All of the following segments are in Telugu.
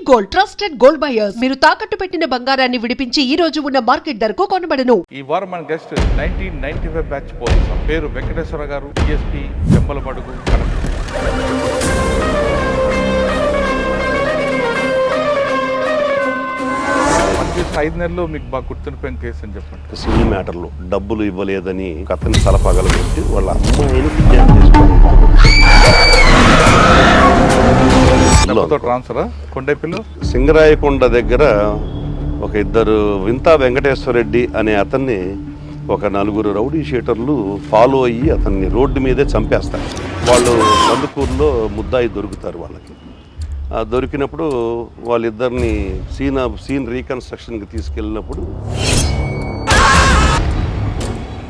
గోల్డ్ ట్రస్టెడ్ గోల్డ్ బయర్స్ మీరు తాకట్టు పెట్టిన బంగారాన్ని విడిపించి ఈ రోజు ఉన్న మార్కెట్ ధరకు కొనబడను. ఈ వారం మన గెస్ట్ 1995 బ్యాచ్ పోలీస్ పేరు వెంకటేశ్వర గారు, డిఎస్పీ జంబలమడుగు. పనిచేసిన 5 నెలల్లో మీకు బాగా గుర్తుండిపోయిన కేసు అని చెప్పండి. సివిల్ మ్యాటర్లో డబ్బులు ఇవ్వలేదని అతన్ని తల పగలగొట్టి వాళ్ళ అమ్మాయిని కిడ్నాప్ చేసుకోవాలి. ట్రాన్స్ఫర్ కొండైపిల్లు సింగరాయకొండ దగ్గర ఒక ఇద్దరు వింతా వెంకటేశ్వర రెడ్డి అనే అతన్ని ఒక 4 రౌడీ షీటర్లు ఫాలో అయ్యి అతన్ని రోడ్డు మీదే చంపేస్తారు. వాళ్ళు నందుకూరులో ముద్దాయి దొరుకుతారు. వాళ్ళకి దొరికినప్పుడు వాళ్ళిద్దరిని సీన్ రీకన్స్ట్రక్షన్కి తీసుకెళ్ళినప్పుడు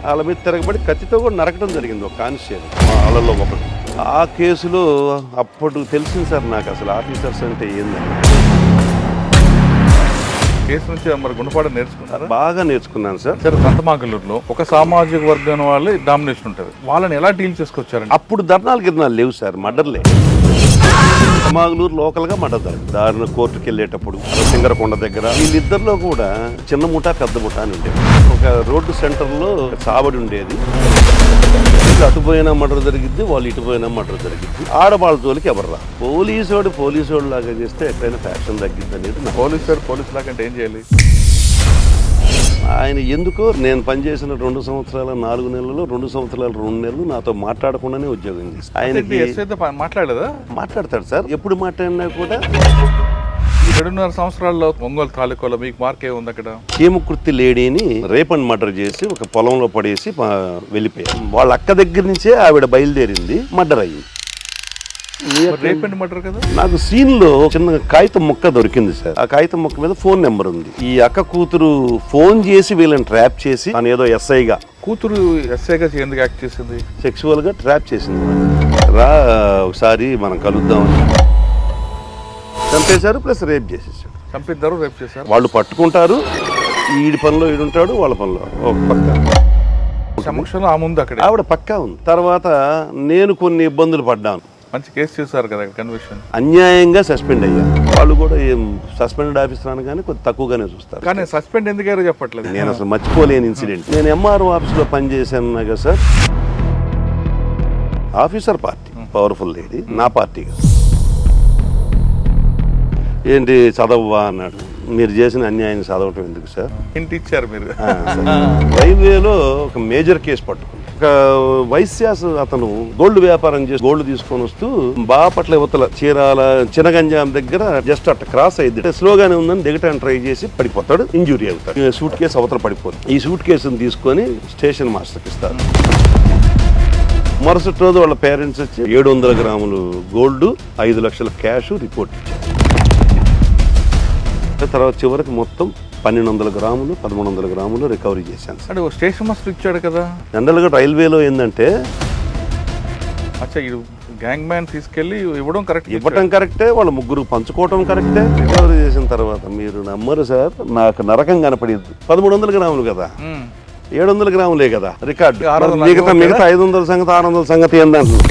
వాళ్ళ మీద తిరగబడి కత్తితో కూడా నరకడం జరిగింది ఒక కానిస్టేబుల్ వాళ్ళలో ఒకటి. ఆ కేసులో అప్పుడు తెలిసింది సార్ నాకు అసలు ఆఫీసర్స్ అంటే ఏందని. కేసు నుంచి మరి గుణపాఠం నేర్చుకున్నారు? బాగా నేర్చుకున్నాను సార్. సార్ సంతమాగలూరులో ఒక సామాజిక వర్గం వాళ్ళు డామినేషన్ ఉంటుంది, వాళ్ళని ఎలా డీల్ చేసుకొచ్చారండి? అప్పుడు గిరణాలు లేవు సార్, మర్డర్లే. సంతమాగలూరు లోకల్ గా మర్డర్ దారిన కోర్టుకు వెళ్ళేటప్పుడు సింగరకొండ దగ్గర వీళ్ళిద్దరిలో కూడా చిన్న ముఠా పెద్ద ముఠా అని ఉండేది. ఒక రోడ్డు సెంటర్ లో చావడి ఉండేది. అటుపోయినా మర్డర్ జరిగిద్ది, వాళ్ళు ఇటుపోయినా మర్డర్ జరిగిద్ది. ఆడవాళ్ళ జోలికి ఎవరు రా. పోలీసోడు లాగా చేస్తే ఎక్కడైనా ఫ్యాక్షన్ తగ్గిద్ది అనేది. పోలీసు లాగా అంటే ఏం చేయాలి? ఆయన ఎందుకో నేను పనిచేసిన 2 సంవత్సరాల 4 నెలలు 2 సంవత్సరాల 2 నెలలు నాతో మాట్లాడకుండానే ఉద్యోగం చేస్తాను. ఆయన మాట్లాడదా? మాట్లాడతాడు సార్. ఎప్పుడు మాట్లాడినా కూడా 2.5 సంవత్సరాల్లో ఒంగోలు తాలూకాలో మీకు మార్క్ ఏముంది? అక్కడ హేమకృతి లేడీని రేప్ అండ్ మర్డర్ చేసి ఒక పొలంలో పడేసి వెళ్ళిపోయారు. వాళ్ళ అక్క దగ్గర నుంచే ఆవిడ బయలుదేరింది, మర్డర్ అయ్యింది. నాకు సీన్ లో చిన్న కాగితం ముక్క దొరికింది సార్. ఆ కాగితం ముక్క మీద ఫోన్ నెంబర్ ఉంది. ఈ అక్క కూతురు ఫోన్ చేసి వీళ్ళని ట్రాప్ చేసి తను ఏదో ఎస్ఐగా కూతురు ఎస్ఐగా ఎందుకు యాక్ట్ చేసింది? సెక్సువల్ గా ట్రాప్ చేసింది. రా ఒకసారి మనం కలుద్దామని చంపేశారు, ప్లస్ రేప్ చేసేసారు. చంపిద్దరు, రేప్ చేశారు. వాళ్ళు పట్టుకుంటారు, ఈడి పనిలో ఈడుంటాడు, వాళ్ళ పనిలో ఒక పక్క సమక్షంలో ఆ ముందు అక్కడ ఆవిడ పక్కా ఉంది. తర్వాత నేను కొన్ని ఇబ్బందులు పడ్డాను. మంచి కేసు చేశారు కదా కన్విక్షన్. అన్యాయంగా సస్పెండ్ అయ్యా. వాళ్ళు కూడా సస్పెండెడ్ ఆఫీసర్ అనగానే కొంచెం తక్కువగానే చూస్తారు. కానీ సస్పెండ్ ఎందుకయ్యారో చెప్పట్లేదు. నేను అసలు మర్చిపోలేని ఇన్సిడెంట్. నేను ఎంఆర్ఓ ఆఫీస్లో పనిచేశాను కదా sir. Officer party powerful lady, నా పార్టీ కదా. ఏంటి చదవవా అన్నాడు. మీరు చేసిన అన్యాయం చదవటం ఎందుకు సార్? ఇంటి ఇచ్చారు మీరు. రైల్వేలో ఒక మేజర్ కేసు పట్టుకుంది. ఒక వైశ్యాస్ అతను గోల్డ్ వ్యాపారం చేసి గోల్డ్ తీసుకొని వస్తూ బాపట్ల యువతల చీరాల చినగంజాం దగ్గర జస్ట్ అట్ట క్రాస్ అయ్యింది. స్లోగానే ఉందని దిగటాన్ని ట్రై చేసి పడిపోతాడు, ఇంజురీ అవుతాడు. సూట్ కేసు అవతల పడిపోతుంది. ఈ సూట్ కేసును తీసుకొని స్టేషన్ మాస్టర్కి ఇస్తారు. మరుసటి రోజు వాళ్ళ పేరెంట్స్ వచ్చి 700 గ్రాములు గోల్డ్ 5 లక్షల క్యాష్ రిపోర్ట్ ఇచ్చారు. తర్వాత చివరికి మొత్తం 1200 గ్రాములు 1300 గ్రాములు రికవరీ చేశాను. అంటే స్టేషన్ మాస్టర్ ఇచ్చాడు కదా. జనరల్గా రైల్వేలో ఏంటంటే గ్యాంగ్ మ్యాన్ తీసుకెళ్లి ఇవ్వడం కరెక్టే, వాళ్ళ ముగ్గురు పంచుకోవటం కరెక్టే. రికవరీ చేసిన తర్వాత మీరు నమ్మరు సార్, నాకు నరకం కనపడింది. 1300 గ్రాములు కదా, 700 గ్రాములే కదా రికార్డు. మిగతా 500 సంగతి 600 సంగతి ఏందంటు.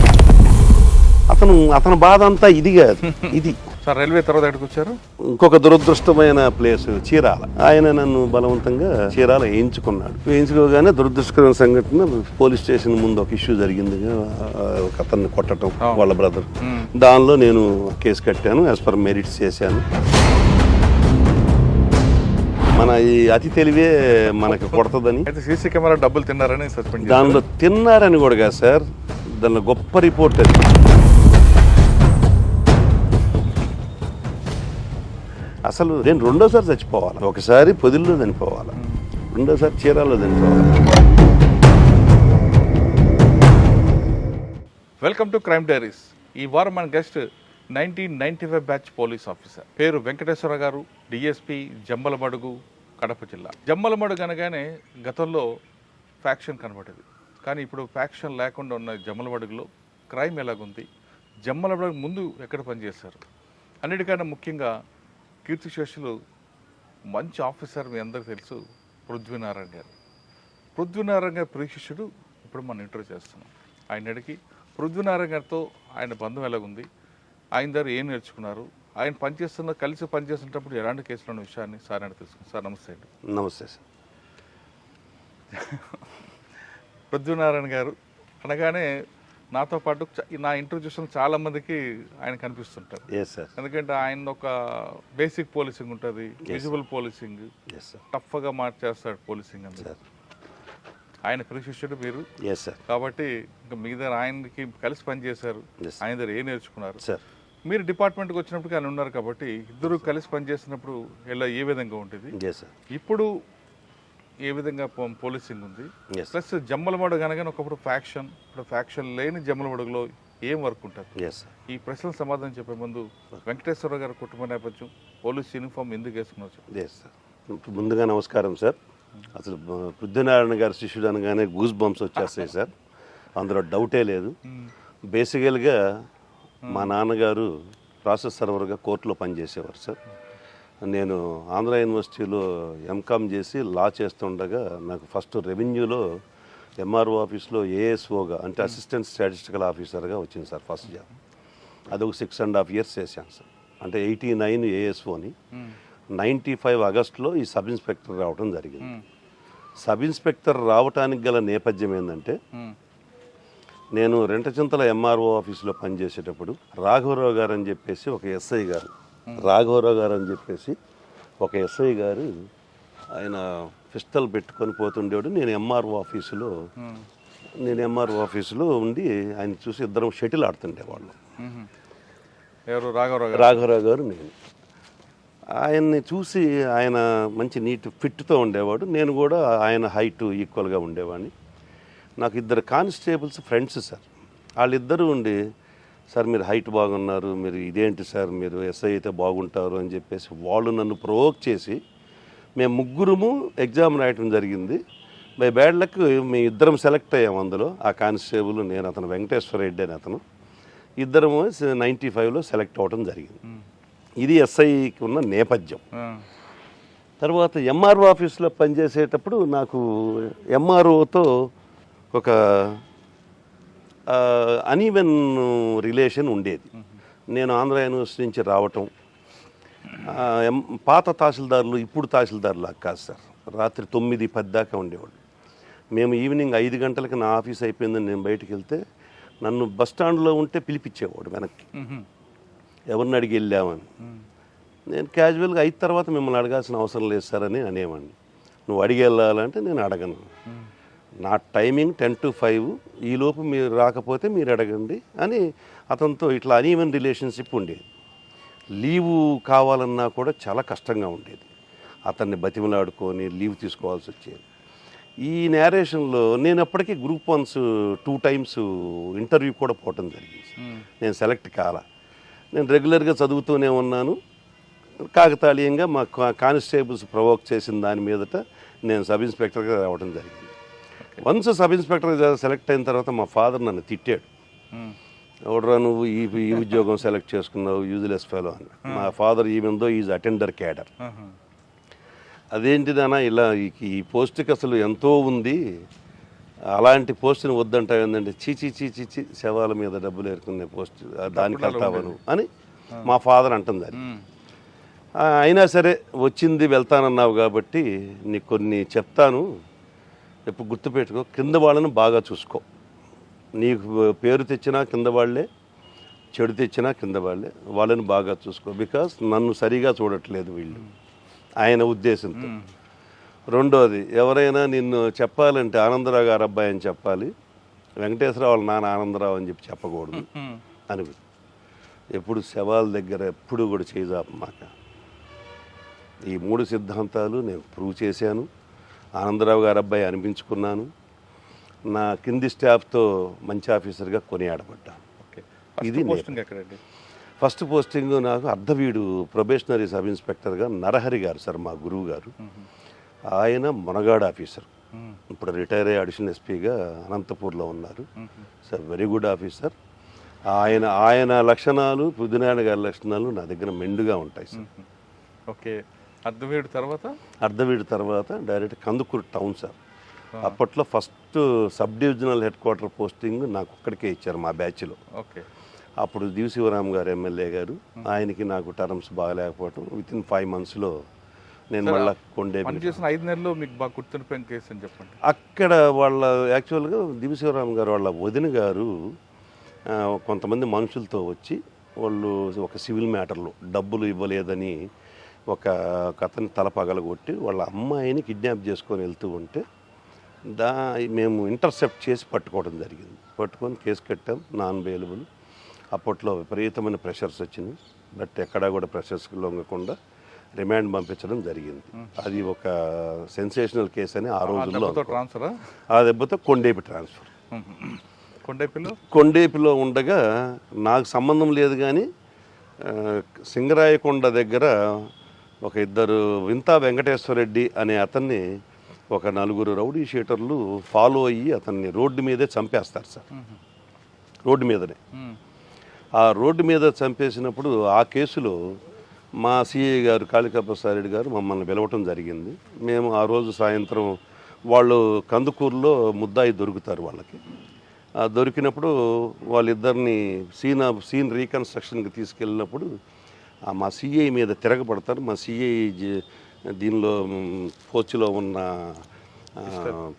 అతను బాధ అంతా ఇది కాదు. ఇది సార్ రైల్వే తర్వాత ఎక్కడికి వచ్చారు? ఇంకొక దురదృష్టమైన ప్లేస్ చీరాల. ఆయన నన్ను బలవంతంగా చీరాల వేయించుకోగానే దురదృష్టకరమైన సంఘటన, పోలీస్ స్టేషన్ ముందు ఒక ఇష్యూ జరిగింది, ఒక అతన్ని కొట్టడం వాళ్ళ బ్రదర్. దానిలో నేను కేసు కట్టాను, యాజ్ పర్ మెరిట్స్ చేశాను. మన ఈ అతి తెలివే మనకి కొడతదని. సీసీ కెమెరా డబ్బులు తిన్నారని సస్పెండ్. దానిలో తిన్నారని కూడా కాదు సార్, దానిలో గొప్ప రిపోర్ట్ అది. అసలు నేను రెండోసారి చచ్చిపోవాలి. ఒకసారి పొదిల్లో చనిపోవాలి, రెండోసారి చీరాల్లో చనిపోవాలి. Welcome to crime diaries. ఈ వారం మన గెస్ట్ 1995 బ్యాచ్ పోలీస్ ఆఫీసర్ పేరు వెంకటేశ్వర గారు, డిఎస్పీ జంబలమడుగు, కడప జిల్లా. జంబలమడుగు అనగానే గతంలో ఫ్యాక్షన్ కనబడేది, కానీ ఇప్పుడు ఫ్యాక్షన్ లేకుండా ఉన్న జంబలమడుగులో క్రైమ్ ఎలాగుంది, జంబలమడుగు ముందు ఎక్కడ పనిచేశారు, అన్నిటికన్నా ముఖ్యంగా కీర్తిశేషులు మంచి ఆఫీసర్ మీ అందరికీ తెలుసు పృథ్వీనారాయణ గారు. పృథ్వీనారాయణ గారి ప్రియశిష్యుడు ఇప్పుడు మనం ఇంటర్వ్యూ చేస్తున్నాం. ఆయన అడిగి పృథ్వీనారాయణ గారితో ఆయన బంధం ఎలాగుంది, ఆయన దగ్గర ఏం నేర్చుకున్నారు, ఆయన కలిసి పనిచేస్తున్నప్పుడు ఎలాంటి కేసులు ఉన్న విషయాన్ని సార్ అని తెలుసుకున్నాం. సార్ నమస్తే అండి. నమస్తే సార్. పృథ్వీనారాయణ గారు అనగానే నాతో పాటు నా ఇంటర్వ్యూ చూసిన చాలా మందికి ఆయన కనిపిస్తుంటారు. సార్. ఎందుకంటే ఆయన ఒక బేసిక్ పోలీసింగ్ ఉంటుంది, విజువల్ పోలీసింగ్, టఫ్గా మార్చేస్తాడు పోలీసింగ్ అని. ఆయన ప్రశిష్యుడు మీరు సార్. కాబట్టి ఇంకా మీ దగ్గర ఆయనకి కలిసి పనిచేశారు, ఆయన దగ్గర ఏం నేర్చుకున్నారు సార్? మీరు డిపార్ట్మెంట్కి వచ్చినప్పుడు ఆయన ఉన్నారు కాబట్టి ఇద్దరు కలిసి పనిచేసినప్పుడు ఎలా ఏ విధంగా ఉంటుంది, ఇప్పుడు ఏ విధంగా పోలీసింగ్ ఉంది, ప్లస్ జమ్మలమడుగు అనగానే ఒకప్పుడు ఫ్యాక్షన్, ఇప్పుడు ఫ్యాక్షన్ లేని జమ్మలమడుగులో ఏం వర్క్ ఉంటుంది? ఈ ప్రశ్నలు సమాధానం చెప్పే ముందు వెంకటేశ్వర గారి కుటుంబ నేపథ్యం, పోలీస్ యూనిఫామ్ ఎందుకు వేసుకున్నారు? ముందుగా నమస్కారం సార్. అసలు పృథ్వీనారాయణ గారి శిష్యుడు అనగానే గూస్ బంప్స్ వచ్చేస్తాయి సార్, అందులో డౌటే లేదు. బేసికల్గా మా నాన్నగారు ప్రాసెస్ సర్వర్గా కోర్టులో పనిచేసేవారు సార్. నేను ఆంధ్ర యూనివర్సిటీలో ఎంకామ్ చేసి లా చేస్తుండగా నాకు ఫస్ట్ రెవెన్యూలో ఎంఆర్ఓ ఆఫీస్లో ఏఎస్ఓగా అంటే అసిస్టెంట్ స్టాటిస్టికల్ ఆఫీసర్గా వచ్చింది సార్ ఫస్ట్ జాబ్. అదొక 6.5 years చేశాను సార్. అంటే 89 ఏఎస్ఓని 95 ఆగస్టులో ఈ సబ్ ఇన్స్పెక్టర్ రావడం జరిగింది. సబ్ ఇన్స్పెక్టర్ రావడానికి గల నేపథ్యం ఏంటంటే, నేను రెంటచింతల ఎంఆర్ఓ ఆఫీసులో పనిచేసేటప్పుడు రాఘవరావు గారు అని చెప్పేసి ఒక ఎస్ఐ గారు ఆయన పిస్టల్ పెట్టుకొని పోతుండేవాడు. నేను ఎంఆర్ఓ ఆఫీసులో ఉండి ఆయన చూసి ఇద్దరం షటిల్ ఆడుతుండేవాళ్ళం. రాఘవరావు గారు నేను. ఆయన్ని చూసి ఆయన మంచి నీట్ ఫిట్తో ఉండేవాడు, నేను కూడా ఆయన హైట్ ఈక్వల్గా ఉండేవాడిని. నాకు ఇద్దరు కానిస్టేబుల్స్ ఫ్రెండ్స్ సార్. వాళ్ళిద్దరూ ఉండి, సార్ మీరు హైట్ బాగున్నారు, మీరు ఇదేంటి సార్ మీరు ఎస్ఐ అయితే బాగుంటారు అని చెప్పేసి వాళ్ళు నన్ను ప్రొవోక్ చేసి మేము ముగ్గురము ఎగ్జామ్ రాయటం జరిగింది. బై బ్యాడ్ లక్ మేము ఇద్దరం సెలెక్ట్ అయ్యాము. అందులో ఆ కానిస్టేబుల్ నేను, అతను వెంకటేశ్వర రెడ్డి అని అతను, ఇద్దరము 95లో సెలెక్ట్ అవ్వడం జరిగింది. ఇది ఎస్ఐకి ఉన్న నేపథ్యం. తర్వాత ఎంఆర్ఓ ఆఫీస్లో పనిచేసేటప్పుడు నాకు ఎంఆర్ఓతో ఒక అనీవెన్ రిలేషన్ ఉండేది. నేను ఆంధ్ర యూనివర్సిటీ నుంచి రావటం, పాత తహసీల్దారులు ఇప్పుడు తహసీల్దారులు కాదు సార్, రాత్రి 9-10 దాకా ఉండేవాళ్ళు. మేము ఈవినింగ్ 5 గంటలకి నా ఆఫీస్ అయిపోయిందని నేను బయటికి వెళ్తే నన్ను బస్ స్టాండ్లో ఉంటే పిలిపించేవాడు వెనక్కి, ఎవరిని అడిగి వెళ్ళామని. నేను క్యాజువల్గా 5 తర్వాత మిమ్మల్ని అడగాల్సిన అవసరం లేదు సార్ అని అనేవాడిని. నువ్వు అడిగి వెళ్ళాలంటే నేను అడగను, నా టైమింగ్ 10 to 5, ఈలోపు మీరు రాకపోతే మీరు అడగండి అని అతనితో ఇట్లా అనీవెన్ రిలేషన్షిప్ ఉండేది. లీవు కావాలన్నా కూడా చాలా కష్టంగా ఉండేది. అతన్ని బతిమలాడుకొని లీవ్ తీసుకోవాల్సి వచ్చేది. ఈ నేరేషన్లో నేను అప్పటికీ గ్రూప్ 1 2 times ఇంటర్వ్యూ కూడా పోవటం జరిగింది. నేను సెలెక్ట్ కాల. నేను రెగ్యులర్గా చదువుతూనే ఉన్నాను. కాకతాళీయంగా మా కానిస్టేబుల్స్ ప్రొవోక్ చేసిన దాని మీదట నేను సబ్ ఇన్స్పెక్టర్గా రావడం జరిగింది. వన్స్ సబ్ ఇన్స్పెక్టర్గా సెలెక్ట్ అయిన తర్వాత మా ఫాదర్ నన్ను తిట్టాడు, ఎవడరా నువ్వు ఈ ఉద్యోగం సెలెక్ట్ చేసుకున్నావు, యూజ్లెస్ ఫెలో అని. మా ఫాదర్ ఈవెందో ఈజ్ అటెండర్ క్యాడర్. అదేంటిదన్నా ఇలా ఈ పోస్ట్కి అసలు ఎంతో ఉంది, అలాంటి పోస్ట్ని వద్దంటావు ఏంటంటే, చీచి శవాల మీద డబ్బులు ఏరుకునే పోస్ట్ దానికి వెళ్తావను అని మా ఫాదర్ అంటుంది. అది అయినా సరే వచ్చింది వెళ్తానన్నావు కాబట్టి నీకు కొన్ని చెప్తాను, ఎప్పుడు గుర్తుపెట్టుకో, కింద వాళ్ళని బాగా చూసుకో. నీకు పేరు తెచ్చినా కింద వాళ్ళే, చెడు తెచ్చినా కింద వాళ్ళే, వాళ్ళని బాగా చూసుకో. బికాస్ నన్ను సరిగా చూడట్లేదు వీళ్ళు, ఆయన ఉద్దేశంతో. రెండోది, ఎవరైనా నిన్ను చెప్పాలంటే ఆనందరావు గారు అబ్బాయి అని చెప్పాలి, వెంకటేశ్వరరావు వాళ్ళ నాన్న ఆనందరావు అని చెప్పి చెప్పకూడదు అని. ఎప్పుడు శవాల దగ్గర ఎప్పుడు కూడా చేయజాపమాక. ఈ 3 సిద్ధాంతాలు నేను ప్రూవ్ చేశాను. ఆనందరావు గారు అబ్బాయి అనిపించుకున్నాను. నా కింది స్టాఫ్తో మంచి ఆఫీసర్గా కొనియాడబడ్డాను. ఇది ఫస్ట్ పోస్టింగ్ నాకు అర్ధవీడు ప్రొబేషనరీ సబ్ ఇన్స్పెక్టర్గా నరహరి గారు సార్, మా గురువు గారు. ఆయన మునగాడు ఆఫీసర్, ఇప్పుడు రిటైర్ అయ్యి అడిషనల్ ఎస్పీగా అనంతపూర్లో ఉన్నారు సార్. Very good officer. ఆయన లక్షణాలు, పృథ్వీనారాయణ గారి లక్షణాలు నా దగ్గర మెండుగా ఉంటాయి సార్. ఓకే. అర్ధవీడు తర్వాత డైరెక్ట్ కందుకూరు టౌన్ సార్. అప్పట్లో first sub divisional head quarter posting నాకు ఒక్కడికే ఇచ్చారు మా బ్యాచ్లో. ఓకే. అప్పుడు శివరామ్ గారు ఎమ్మెల్యే గారు, ఆయనకి నాకు టర్మ్స్ బాగాలేకపోవటం వితిన్ 5 monthsలో నేను మళ్ళీ పని చేసిన 5 నెలల్లో మీకు బాగా గుర్తుండిపోయిన కేసు అని చెప్పండి. అక్కడ వాళ్ళ యాక్చువల్గా శివరామ్ గారు వాళ్ళ వదిన గారు కొంతమంది మనుషులతో వచ్చి వాళ్ళు ఒక సివిల్ మ్యాటర్లో డబ్బులు ఇవ్వలేదని ఒక అతని తల పగలగొట్టి వాళ్ళ అమ్మాయిని కిడ్నాప్ చేసుకొని వెళ్తూ ఉంటే మేము ఇంటర్సెప్ట్ చేసి పట్టుకోవడం జరిగింది. పట్టుకొని కేసు కట్టాం, నాన్ బెయిలబుల్. అప్పట్లో విపరీతమైన ప్రెషర్స్ వచ్చినాయి, బట్ ఎక్కడా కూడా ప్రెషర్స్కి లొంగకుండా రిమాండ్ పంపించడం జరిగింది. అది ఒక సెన్సేషనల్ కేసు అని ఆ రోజుల్లో. ఆ దెబ్బతో కొండేపి ట్రాన్స్ఫర్. కొండేపిలో ఉండగా నాకు సంబంధం లేదు, కానీ సింగరాయకొండ దగ్గర ఒక ఇద్దరు వింతా వెంకటేశ్వర రెడ్డి అనే అతన్ని ఒక 4 రౌడీ షీటర్లు ఫాలో అయ్యి అతన్ని రోడ్డు మీదే చంపేస్తారు సార్. రోడ్డు మీదనే. ఆ రోడ్డు మీద చంపేసినప్పుడు ఆ కేసులో మా సిఐ గారు కాళికా ప్రసాద్ రెడ్డి గారు మమ్మల్ని పిలవటం జరిగింది. మేము ఆ రోజు సాయంత్రం వాళ్ళు కందుకూరులో ముద్దాయి దొరుకుతారు వాళ్ళకి. దొరికినప్పుడు వాళ్ళిద్దరిని సీన్ రీకన్స్ట్రక్షన్కి తీసుకెళ్ళినప్పుడు మా సిఐ మీద తిరగబడతారు. మా సిఐ దీనిలో పోచ్చులో ఉన్న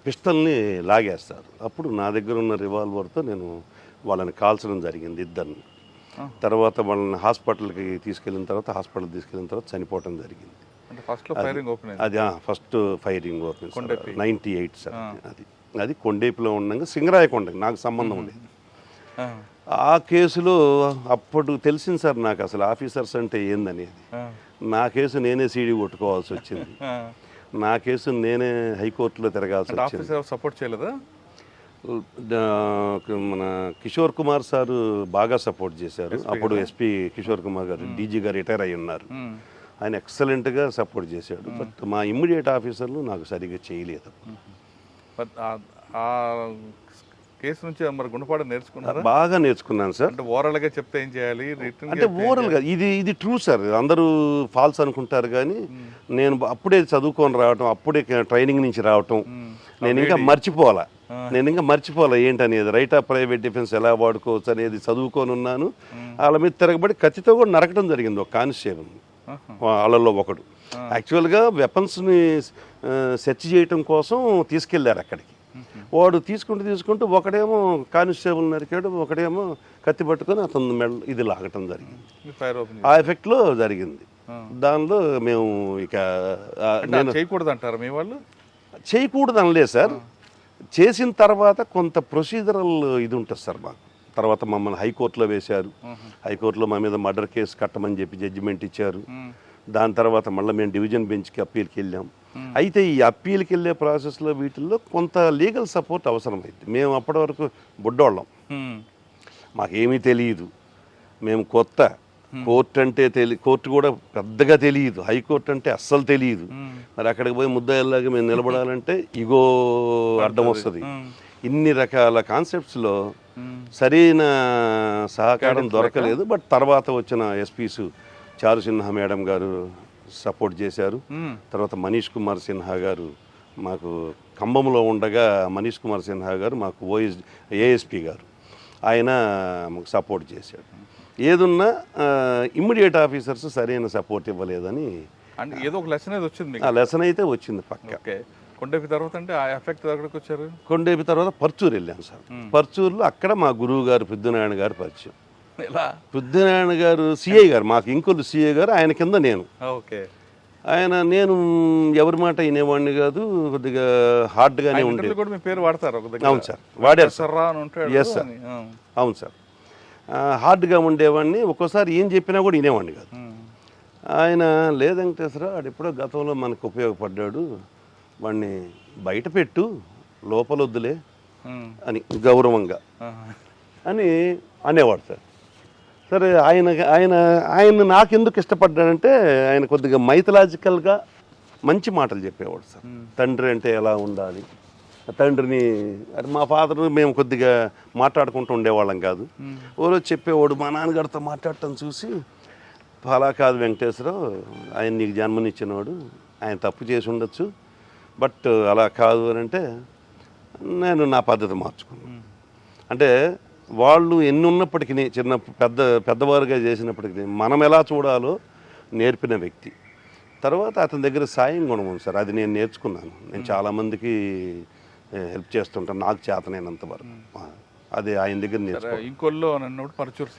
పిస్టల్ని లాగేస్తారు. అప్పుడు నా దగ్గర ఉన్న రివాల్వర్తో నేను వాళ్ళని కాల్చడం జరిగింది, ఇద్దరిని. తర్వాత వాళ్ళని హాస్పిటల్కి తీసుకెళ్ళిన తర్వాత చనిపోవటం జరిగింది. అది ఫస్ట్ ఫైరింగ్ ఓపెన్ 98 సార్. అది కొండేపిలో ఉండగా సింగరాయకొండకి నాకు సంబంధం లేదు. ఆ కేసులో అప్పుడు తెలిసింది సార్ నాకు అసలు ఆఫీసర్స్ అంటే ఏందనేది. నా కేసు నేనే సీడీ కొట్టుకోవాల్సి వచ్చింది. నా కేసు నేనే హైకోర్టులో తిరగాల్సి వచ్చింది. సపోర్ట్ చేయలేదా? మన కిషోర్ కుమార్ సారు బాగా సపోర్ట్ చేశారు. అప్పుడు ఎస్పీ కిషోర్ కుమార్ గారు డీజీ గారు రిటైర్ అయ్యి ఉన్నారు. ఆయన ఎక్సలెంట్గా సపోర్ట్ చేశాడు. బట్ మా ఇమ్మీడియట్ ఆఫీసర్లు నాకు సరిగ్గా చేయలేదు. కేసు నుంచి మరి గుణపాఠం నేర్చుకున్నారా? బాగా నేర్చుకున్నాను సార్. అంటే ఓవరాల్గా చెప్తే ఏం చేయాలి, అంటే ఓవరాల్గా ఇది ట్రూ సార్. అందరూ ఫాల్స్ అనుకుంటారు, కానీ నేను అప్పుడే చదువుకొని రావటం, అప్పుడే ట్రైనింగ్ నుంచి రావటం, నేను ఇంకా మర్చిపోవాలా ఏంటనేది, రైట్ ఆఫ్ ప్రైవేట్ డిఫెన్స్ ఎలా వాడుకోవచ్చు అనేది చదువుకొని ఉన్నాను. వాళ్ళ మీద తిరగబడి కత్తితో కూడా నరకడం జరిగింది ఒక కానిస్టేబుల్, వాళ్ళల్లో ఒకడు. యాక్చువల్గా వెపన్స్ని సెర్చ్ చేయటం కోసం తీసుకెళ్లారు అక్కడికి. వాడు తీసుకుంటూ ఒకడేమో కానిస్టేబుల్ నరికాడు, ఒకడేమో కత్తి పట్టుకొని అతను ఇది లాగటం జరిగింది. ఆ ఎఫెక్ట్లో జరిగింది. దానిలో మేము ఇక చేయకూడదు అంటారు మీ వాళ్ళు? చేయకూడదు అనలేదు సార్. చేసిన తర్వాత కొంత ప్రొసీజరల్ ఇది ఉంటుంది సార్ మాకు. తర్వాత మమ్మల్ని హైకోర్టులో వేశారు. హైకోర్టులో మా మీద మర్డర్ కేసు కట్టమని చెప్పి జడ్జిమెంట్ ఇచ్చారు. దాని తర్వాత మళ్ళీ మేము డివిజన్ బెంచ్కి అప్పీల్కి వెళ్ళాం. అయితే ఈ అప్పీల్కి వెళ్ళే ప్రాసెస్లో వీటిల్లో కొంత లీగల్ సపోర్ట్ అవసరమైంది. మేము అప్పటి వరకు బుడ్డోళ్ళం, మాకేమీ తెలియదు, మేము కొత్త. కోర్టు కూడా పెద్దగా తెలియదు, హైకోర్టు అంటే అస్సలు తెలియదు. మరి అక్కడికి పోయి ముద్దాయిల్లాగా మేము నిలబడాలంటే ఇగో అడ్డం వస్తుంది. ఇన్ని రకాల కాన్సెప్ట్స్లో సరైన సహకారం దొరకలేదు. బట్ తర్వాత వచ్చిన ఎస్పీస్ చారు సిన్హా మేడం గారు సపోర్ట్ చేశారు. తర్వాత మనీష్ కుమార్ సిన్హా గారు మాకు ఖమ్మంలో ఉండగా, మనీష్ కుమార్ సిన్హా గారు మాకు ఏఎస్పీ గారు, ఆయన మాకు సపోర్ట్ చేశాడు. ఏదున్నా ఇమ్మీడియట్ ఆఫీసర్స్ సరైన సపోర్ట్ ఇవ్వలేదని ఏదో ఒక లెసన్ వచ్చింది. ఆ లెసన్ అయితే వచ్చింది పక్క. కొండేపి తర్వాత అంటే ఆ ఎఫెక్ట్ ఎక్కడికి వచ్చారు? కొండేపి తర్వాత పర్చూరు వెళ్ళాను సార్. పర్చూరులో అక్కడ మా గురువు గారు పెద్దనారాయణ గారు పరిచయం. పెద్దనారాయణ గారు సిఐ గారు, మాకు ఇంకొల్లు సిఐ గారు, ఆయన కింద నేను. నేను ఎవరి మాట వినేవాడిని కాదు, కొద్దిగా హార్డ్గానే ఉండేది. అవును సార్, వాడారు సార్. ఎస్ సార్, అవును సార్. హార్డ్గా ఉండేవాడిని. ఒక్కోసారి ఏం చెప్పినా కూడా వినేవాడిని కాదు. ఆయన లేదు వెంకటేశ్వరరావు, వాడు ఎప్పుడో గతంలో మనకు ఉపయోగపడ్డాడు, వాడిని బయట పెట్టు, లోపల వద్దులే అని గౌరవంగా అని అనేవాడు సార్. సరే, ఆయన నాకెందుకు ఇష్టపడ్డాడంటే ఆయన కొద్దిగా మైథలాజికల్గా మంచి మాటలు చెప్పేవాడు సార్. తండ్రి అంటే ఎలా ఉండాలి, తండ్రిని మా ఫాదర్ మేము కొద్దిగా మాట్లాడుకుంటూ ఉండేవాళ్ళం కాదు. ఓరో చెప్పేవాడు. మా నాన్నగారితో మాట్లాడటం చూసి, అలా కాదు వెంకటేశ్వరరావు, ఆయన నీకు జన్మనిచ్చినవాడు, ఆయన తప్పు చేసి ఉండొచ్చు, బట్ అలా కాదు అని అంటే నేను నా పద్ధతి మార్చుకున్నాను. అంటే వాళ్ళు ఎన్ని ఉన్నప్పటికీ చిన్న పెద్దవారుగా చేసినప్పటికీ మనం ఎలా చూడాలో నేర్పిన వ్యక్తి. తర్వాత అతని దగ్గర సాయం గుణం ఉంది సార్, అది నేను నేర్చుకున్నాను. నేను చాలామందికి హెల్ప్ చేస్తుంటాను నాకు చేతనైనంత వరకు. అది ఆయన దగ్గర నేర్చుకున్నాను. ఇంకోళ్ళు అన్నప్పుడు పరచూరు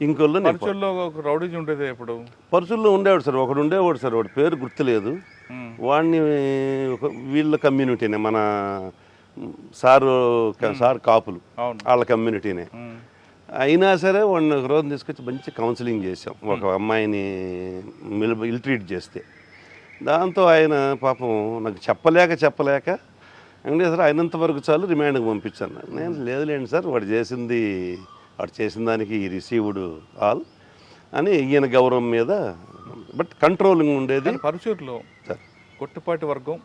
ఇంకోళ్ళు పరచూరులో ఒక రౌడీజ్ ఉండేది ఎప్పుడు పరుచుల్లో ఉండేవాడు సార్, ఒకడు ఉండేవాడు సార్, వాడి పేరు గుర్తులేదు. వాడిని వీళ్ళ కమ్యూనిటీనే, మన సార్ కాపులు వాళ్ళ కమ్యూనిటీనే. అయినా సరే వాడిని ఒక రోజు తీసుకొచ్చి మంచి కౌన్సిలింగ్ చేసాం. ఒక అమ్మాయిని ఇల్ట్రీట్ చేస్తే దాంతో ఆయన పాపం నాకు చెప్పలేక వెంకటేశ్వర అయినంత వరకు చాలు రిమాండ్కి పంపించాను. నేను లేదులేండి సార్, వాడు చేసిన దానికి ఈ రిసీవ్డ్ ఆల్ అని ఈయన గౌరవం మీద, బట్ కంట్రోలింగ్ ఉండేది. పరచూరులో సార్ కొట్టుపాటి వర్గం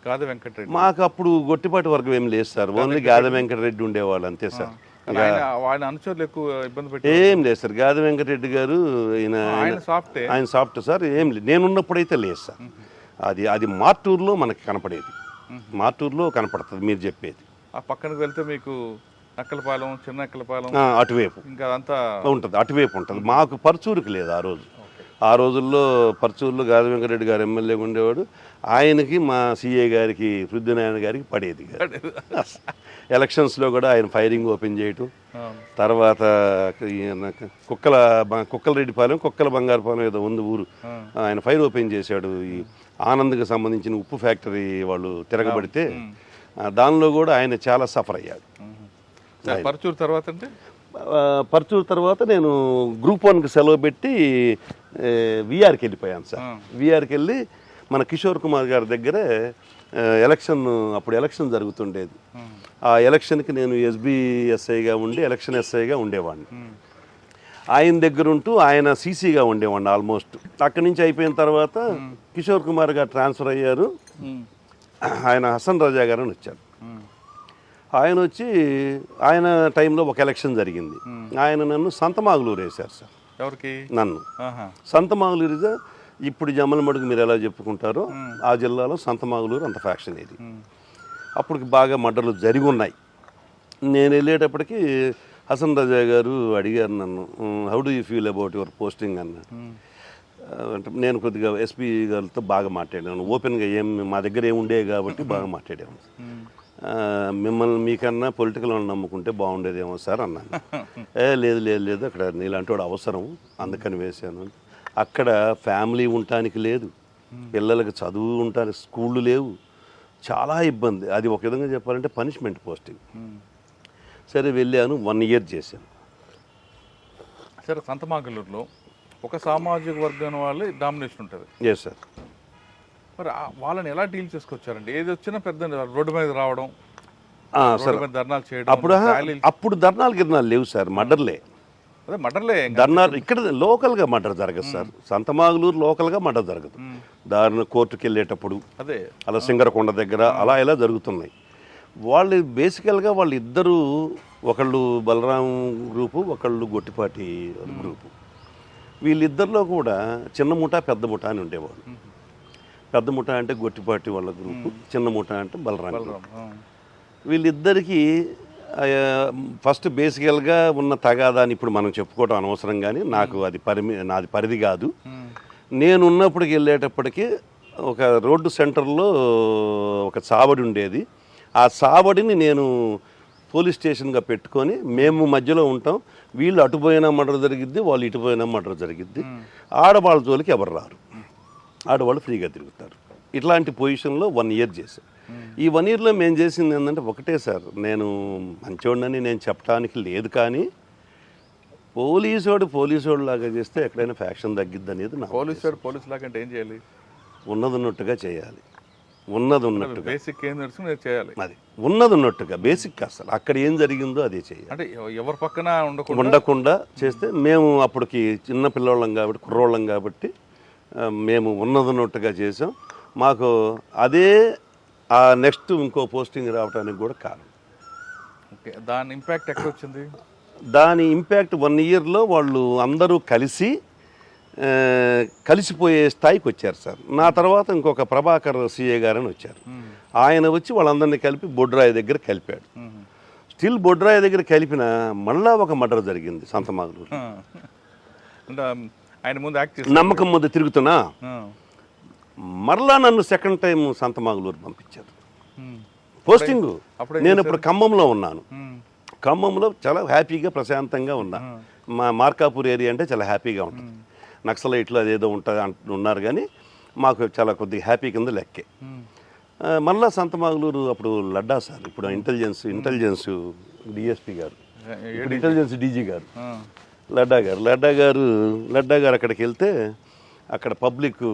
గాదె వెంకటరెడ్డి, మాకు అప్పుడు గొట్టిపాటి వర్గం ఏం లేదు సార్, ఓన్లీ గాదె వెంకటరెడ్డి ఉండేవాళ్ళు అంతే సార్. ఆయన అనుచరులు ఎక్కువ ఇబ్బంది పెట్టి ఏం లేదు సార్, గాదె వెంకటరెడ్డి గారు ఆయన సాఫ్ట్ సార్, ఏం లేదు. నేనున్నప్పుడైతే లేదు సార్. అది మార్టూరులో మనకి కనపడేది, మార్టూరులో కనపడుతుంది మీరు చెప్పేది. ఆ పక్కనకి వెళ్తే మీకు నక్కలపాలెం, చిన్న నక్కలపాలెం అటువైపు ఇంకా అదంతా ఉంటుంది, అటువైపు ఉంటుంది. మాకు పరచూరుకి లేదు ఆ రోజుల్లో. పరచూరులో గాదె వెంకటరెడ్డి గారు ఎమ్మెల్యేగా ఉండేవాడు. ఆయనకి మా సిఏ గారికి పృథ్వీనారాయణ గారికి పడేది. ఎలక్షన్స్లో కూడా ఆయన ఫైరింగ్ ఓపెన్ చేయటం, తర్వాత కుక్కలరెడ్డిపాలెం, కుక్కల బంగారుపాలెం ఏదో ఉంది ఊరు, ఆయన ఫైర్ ఓపెన్ చేశాడు. ఈ ఆనంద్కి సంబంధించిన ఉప్పు ఫ్యాక్టరీ వాళ్ళు తిరగబడితే దానిలో కూడా ఆయన చాలా సఫర్ అయ్యాడు. పరచూరు తర్వాత అంటే పరచూరు తర్వాత నేను గ్రూప్ 1కి సెలవు పెట్టి విఆర్కి వెళ్ళిపోయాను సార్. విఆర్కి వెళ్ళి మన కిషోర్ కుమార్ గారి దగ్గరే అప్పుడు ఎలక్షన్ జరుగుతుండేది. ఆ ఎలక్షన్కి నేను ఎస్బీఎస్ఐగా ఉండి ఎలక్షన్ ఎస్ఐగా ఉండేవాడిని. ఆయన దగ్గర ఉంటూ ఆయన సీసీగా ఉండేవాడిని ఆల్మోస్ట్. అక్కడి నుంచి అయిపోయిన తర్వాత కిషోర్ కుమార్ గారు ట్రాన్స్ఫర్ అయ్యారు. ఆయన హసన్ రజా గారు అని వచ్చారు. ఆయన వచ్చి ఆయన టైంలో ఒక ఎలక్షన్ జరిగింది. ఆయన నన్ను సంతమాగులూరు వేశారు సార్. ఎవరికి? నన్ను సంతమాగులూరు. ఇప్పుడు జమ్మలమడుగు మీరు ఎలా చెప్పుకుంటారో ఆ జిల్లాలో సంతమాగులూరు అంత ఫ్యాక్షన్ ఇది. అప్పటికి బాగా మర్డర్లు జరిగి ఉన్నాయి. నేను వెళ్ళేటప్పటికి హసన్ రజా గారు అడిగారు నన్ను, how do you feel about your posting అన్న. అంటే నేను కొద్దిగా ఎస్పీ గారితో బాగా మాట్లాడాను, ఓపెన్గా మా దగ్గర ఏముండేవి కాబట్టి బాగా మాట్లాడాను. మిమ్మల్ని మీకన్నా పొలిటికల్ వాళ్ళని నమ్ముకుంటే బాగుండేదేమో సార్ అన్నాను. లేదు అక్కడ నీలాంటి వాడు అవసరం, అందుకని వేశాను. అక్కడ ఫ్యామిలీ ఉండటానికి లేదు, పిల్లలకి చదువు ఉండటానికి స్కూళ్ళు లేవు, చాలా ఇబ్బంది. అది ఒక విధంగా చెప్పాలంటే పనిష్మెంట్ పోస్టింగ్. సరే వెళ్ళాను, 1 ఇయర్ చేశాను. సరే, సంతమాగలూరులో ఒక సామాజిక వర్గం వాళ్ళు డామినేషన్ ఉంటుంది. Yes sir. మరి వాళ్ళని ఎలా డీల్ చేసుకొచ్చారండి? ఏది వచ్చినా పెద్ద రోడ్డు మీద రావడం, ధర్నాలు చేయడం. అప్పుడు ధర్నాలు లేవు సార్, మర్డర్లే. అదే మర్డర్లే. ధర్నాలు ఇక్కడ లోకల్గా మర్డర్ జరగదు సార్. సంతమాగులూరు లోకల్గా మర్డర్ జరగదు. దారిని కోర్టుకు వెళ్ళేటప్పుడు అదే అలా సింగరకొండ దగ్గర అలా ఇలా జరుగుతున్నాయి. వాళ్ళు బేసికల్గా వాళ్ళిద్దరూ, ఒకళ్ళు బలరాం గ్రూపు, ఒకళ్ళు గొట్టిపాటి గ్రూపు. వీళ్ళిద్దరిలో కూడా చిన్న ముఠా పెద్ద ముఠా అని ఉండేవాడు. పెద్ద ముఠా అంటే గొట్టిపాటి వాళ్ళ గ్రూపు, చిన్న ముఠా అంటే బలరాం గ్రూపు. వీళ్ళిద్దరికీ ఫస్ట్ బేసికల్గా ఉన్న తగాదాన్ని ఇప్పుడు మనం చెప్పుకోవడం అనవసరం, కానీ నాకు అది నాది పరిధి కాదు. నేను ఉన్నప్పటికి వెళ్ళేటప్పటికి ఒక రోడ్డు సెంటర్లో ఒక చావడి ఉండేది. ఆ చావడిని నేను పోలీస్ స్టేషన్గా పెట్టుకొని మేము మధ్యలో ఉంటాం. వీళ్ళు అటుపోయినా మర్డర్ జరిగిద్ది, వాళ్ళు ఇటుపోయినా మర్డర్ జరిగిద్ది. ఆడవాళ్ళ జోలికి ఎవరు రారు, ఆడవాళ్ళు ఫ్రీగా తిరుగుతారు. ఇట్లాంటి పొజిషన్లో 1 ఇయర్ చేశాను. ఈ 1 ఇయర్లో మేము చేసింది ఏంటంటే ఒకటే సార్, నేను మంచోడినని నేను చెప్పడానికి లేదు, కానీ పోలీసోడు లాగా చేస్తే ఎక్కడైనా ఫ్యాక్షన్ తగ్గిద్ది అనేది నా. పోలీసు లాగా అంటే ఏం చేయాలి? ఉన్నది ఉన్నట్టుగా చేయాలి, ఉన్నది ఉన్నట్టుగా. బేసిక్ ఏం తెలుసు చేయాలి, అది ఉన్నది ఉన్నట్టుగా బేసిక్. అసలు అక్కడ ఏం జరిగిందో అదే చేయాలి. అంటే ఎవరి పక్కన ఉండకుండా చేస్తే, మేము అప్పటికి చిన్న పిల్లోళ్ళం కాబట్టి, కుర్రోళ్ళం కాబట్టి మేము ఉన్నది ఉన్నట్టుగా చేసాం. మాకు అదే ఆ నెక్స్ట్ ఇంకో పోస్టింగ్ రావడానికి కూడా కారణం. ఓకే, దాని ఇంపాక్ట్ ఎక్కడ వచ్చింది? దాని ఇంపాక్ట్ 1 ఇయర్లో వాళ్ళు అందరూ కలిసి కలిసిపోయే స్థాయికి వచ్చారు సార్. నా తర్వాత ఇంకొక ప్రభాకర్ సిఏ గారని వచ్చారు. ఆయన వచ్చి వాళ్ళందరినీ కలిపి బొడ్రాయి దగ్గర కలిపాడు. స్టిల్ బొడ్రాయి దగ్గర కలిపిన మళ్ళా ఒక మర్డర్ జరిగింది సంతమాగులూరు. అంటే ఆయన ముందు యాక్ట్ చేసి నమ్మకం ముందు తిరుగుతున్నా మరలా నన్ను సెకండ్ టైం సంతమాగులూరు పంపించారు పోస్టింగ్. నేను ఇప్పుడు ఖమ్మంలో ఉన్నాను. ఖమ్మంలో చాలా హ్యాపీగా ప్రశాంతంగా ఉన్నా. మా మార్కాపూర్ ఏరియా అంటే చాలా హ్యాపీగా ఉంటుంది. నక్సలైట్లు అదేదో ఉంటుంది ఉన్నారు కానీ మాకు చాలా కొద్దిగా హ్యాపీ కింద లెక్కే. మళ్ళా సంతమాగులూరు అప్పుడు లడ్డా సార్, ఇప్పుడు ఇంటెలిజెన్స్ డిఎస్పీ గారు, ఇంటెలిజెన్స్ డీజీ గారు, లడ్డా గారు అక్కడికి వెళ్తే అక్కడ పబ్లిక్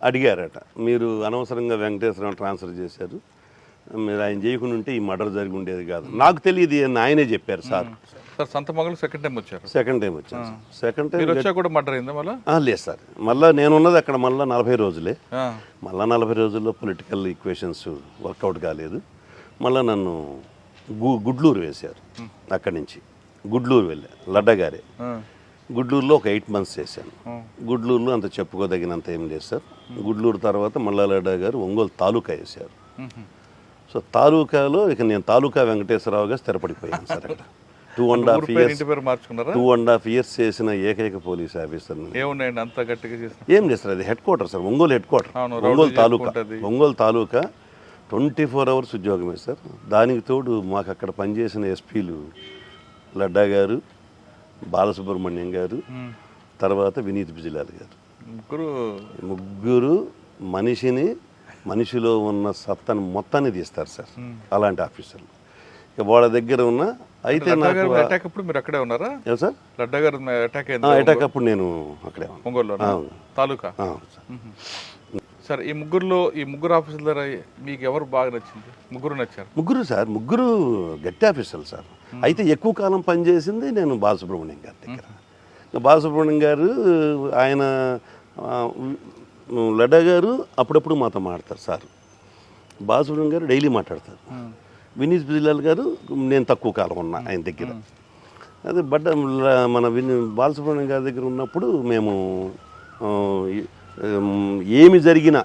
అడిగారట, మీరు అనవసరంగా వెంకటేశ్వరరావు ట్రాన్స్ఫర్ చేశారు, మీరు ఆయన చేయకుండా ఉంటే ఈ మర్డర్ జరిగి ఉండేది కాదు. నాకు తెలియదు అని ఆయనే చెప్పారు సార్. సంతమాగులూరు సెకండ్ టైం వచ్చారు. సెకండ్ టైం వచ్చా కూడా మర్డర్ అయిందా మళ్ళీ? లేదు సార్, మళ్ళీ నేనున్నది అక్కడ మళ్ళీ 40 రోజులే. మళ్ళీ 40 రోజుల్లో పొలిటికల్ ఈక్వేషన్స్ వర్కౌట్ కాలేదు. మళ్ళీ నన్ను గుడ్లూరు వేశారు. అక్కడి నుంచి గుడ్లూరు వెళ్ళా, లడ్డా గారే. గుడ్లూరులో ఒక 8 months చేశాను. గుడ్లూరులో అంత చెప్పుకోదగినంత ఏం లేదు సార్. గుడ్లూరు తర్వాత మళ్ళా లడ్డా గారు ఒంగోలు తాలూకా వేశారు. సో తాలూకాలో ఇక నేను తాలూకా వెంకటేశ్వరరావుగా స్థిరపడిపోయాను సార్. అక్కడ 2.5 years చేసిన ఏకైక పోలీస్ ఆఫీసర్. అంత గట్టిగా ఏం చేస్తారు, అది headquarter sir, Ongole headquarter, Ongole taluka 24 hours ఉద్యోగమే సార్. దానికి తోడు మాకు అక్కడ పనిచేసిన ఎస్పీలు లడ్డా గారు, బాలసుబ్రహ్మణ్యం గారు, తర్వాత వినీత్ బిజిలాల్ గారు, ముగ్గురు మనిషిలో ఉన్న సత్తను మొత్తాన్ని తీస్తారు సార్. అలాంటి ఆఫీసర్లు ఇక వాళ్ళ దగ్గర ఉన్న. అయితే అటాక్ అప్పుడు మీరు అక్కడే ఉన్నారా సార్? లడ్డా గారు అటాక్ అప్పుడు నేను అక్కడే తాలూకా. సార్ ఈ ముగ్గురు ఆఫీసర్ల మీకు ఎవరు బాగా నచ్చింది? ముగ్గురు సార్, ముగ్గురు గట్టి ఆఫీసర్లు సార్. అయితే ఎక్కువ కాలం పనిచేసింది నేను బాలసుబ్రహ్మణ్యం గారి దగ్గర. బాలసుబ్రహ్మణ్యం గారు ఆయన లడ్డా గారు అప్పుడప్పుడు మాతో మాట్లాడతారు సార్. బాలసుబ్రహ్మణ్యం గారు డైలీ మాట్లాడతారు. వినీత్ బిజిలాల్ గారు నేను తక్కువ కాలం ఉన్నా ఆయన దగ్గర. అదే బట్ మన బాలసుబ్రహ్మణ్యం గారి దగ్గర ఉన్నప్పుడు మేము ఏమి జరిగినా,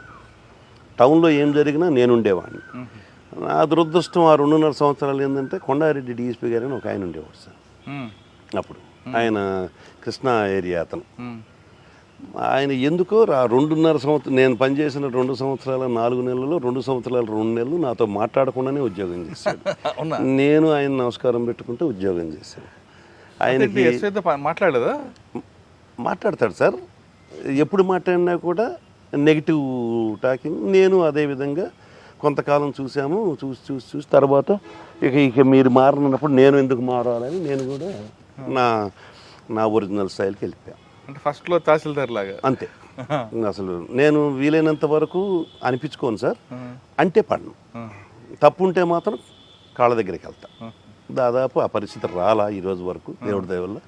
టౌన్లో ఏం జరిగినా నేను ఉండేవాడిని. నా దురదృష్టం ఆ 2.5 సంవత్సరాలు ఏంటంటే కొండారెడ్డి డిఎస్పీ గారు అని ఒక ఆయన ఉండేవాడు సార్. అప్పుడు ఆయన కృష్ణా ఏరియా అతను. ఆయన ఎందుకో 2.5 సంవత్సరం నేను పనిచేసిన 2 సంవత్సరాల 4 నెలల్లో 2 సంవత్సరాల 2 నెలలు నాతో మాట్లాడకుండానే ఉద్యోగం చేశాడు. నేను ఆయన నమస్కారం పెట్టుకుంటే ఉద్యోగం చేశాను. ఆయనకి మాట్లాడదా? మాట్లాడతాడు సార్. ఎప్పుడు మాట్లాడినా కూడా నెగిటివ్ టాకింగ్. నేను అదేవిధంగా కొంతకాలం చూసి తర్వాత ఇక మీరు మారనప్పుడు నేను ఎందుకు మారాలని నేను కూడా నా ఒరిజినల్ స్టైల్కి వెళ్ళిపోయాను. అంటే ఫస్ట్లో తహసీల్దార్ లాగా అంతే. అసలు నేను వీలైనంత వరకు అనిపించుకోను సార్. అంటే పడను. తప్పు ఉంటే మాత్రం కాళ్ళ దగ్గరికి వెళ్తా. దాదాపు ఆ పరిస్థితి రాలా ఈ రోజు వరకు, దేవుడి దయ వల్ల.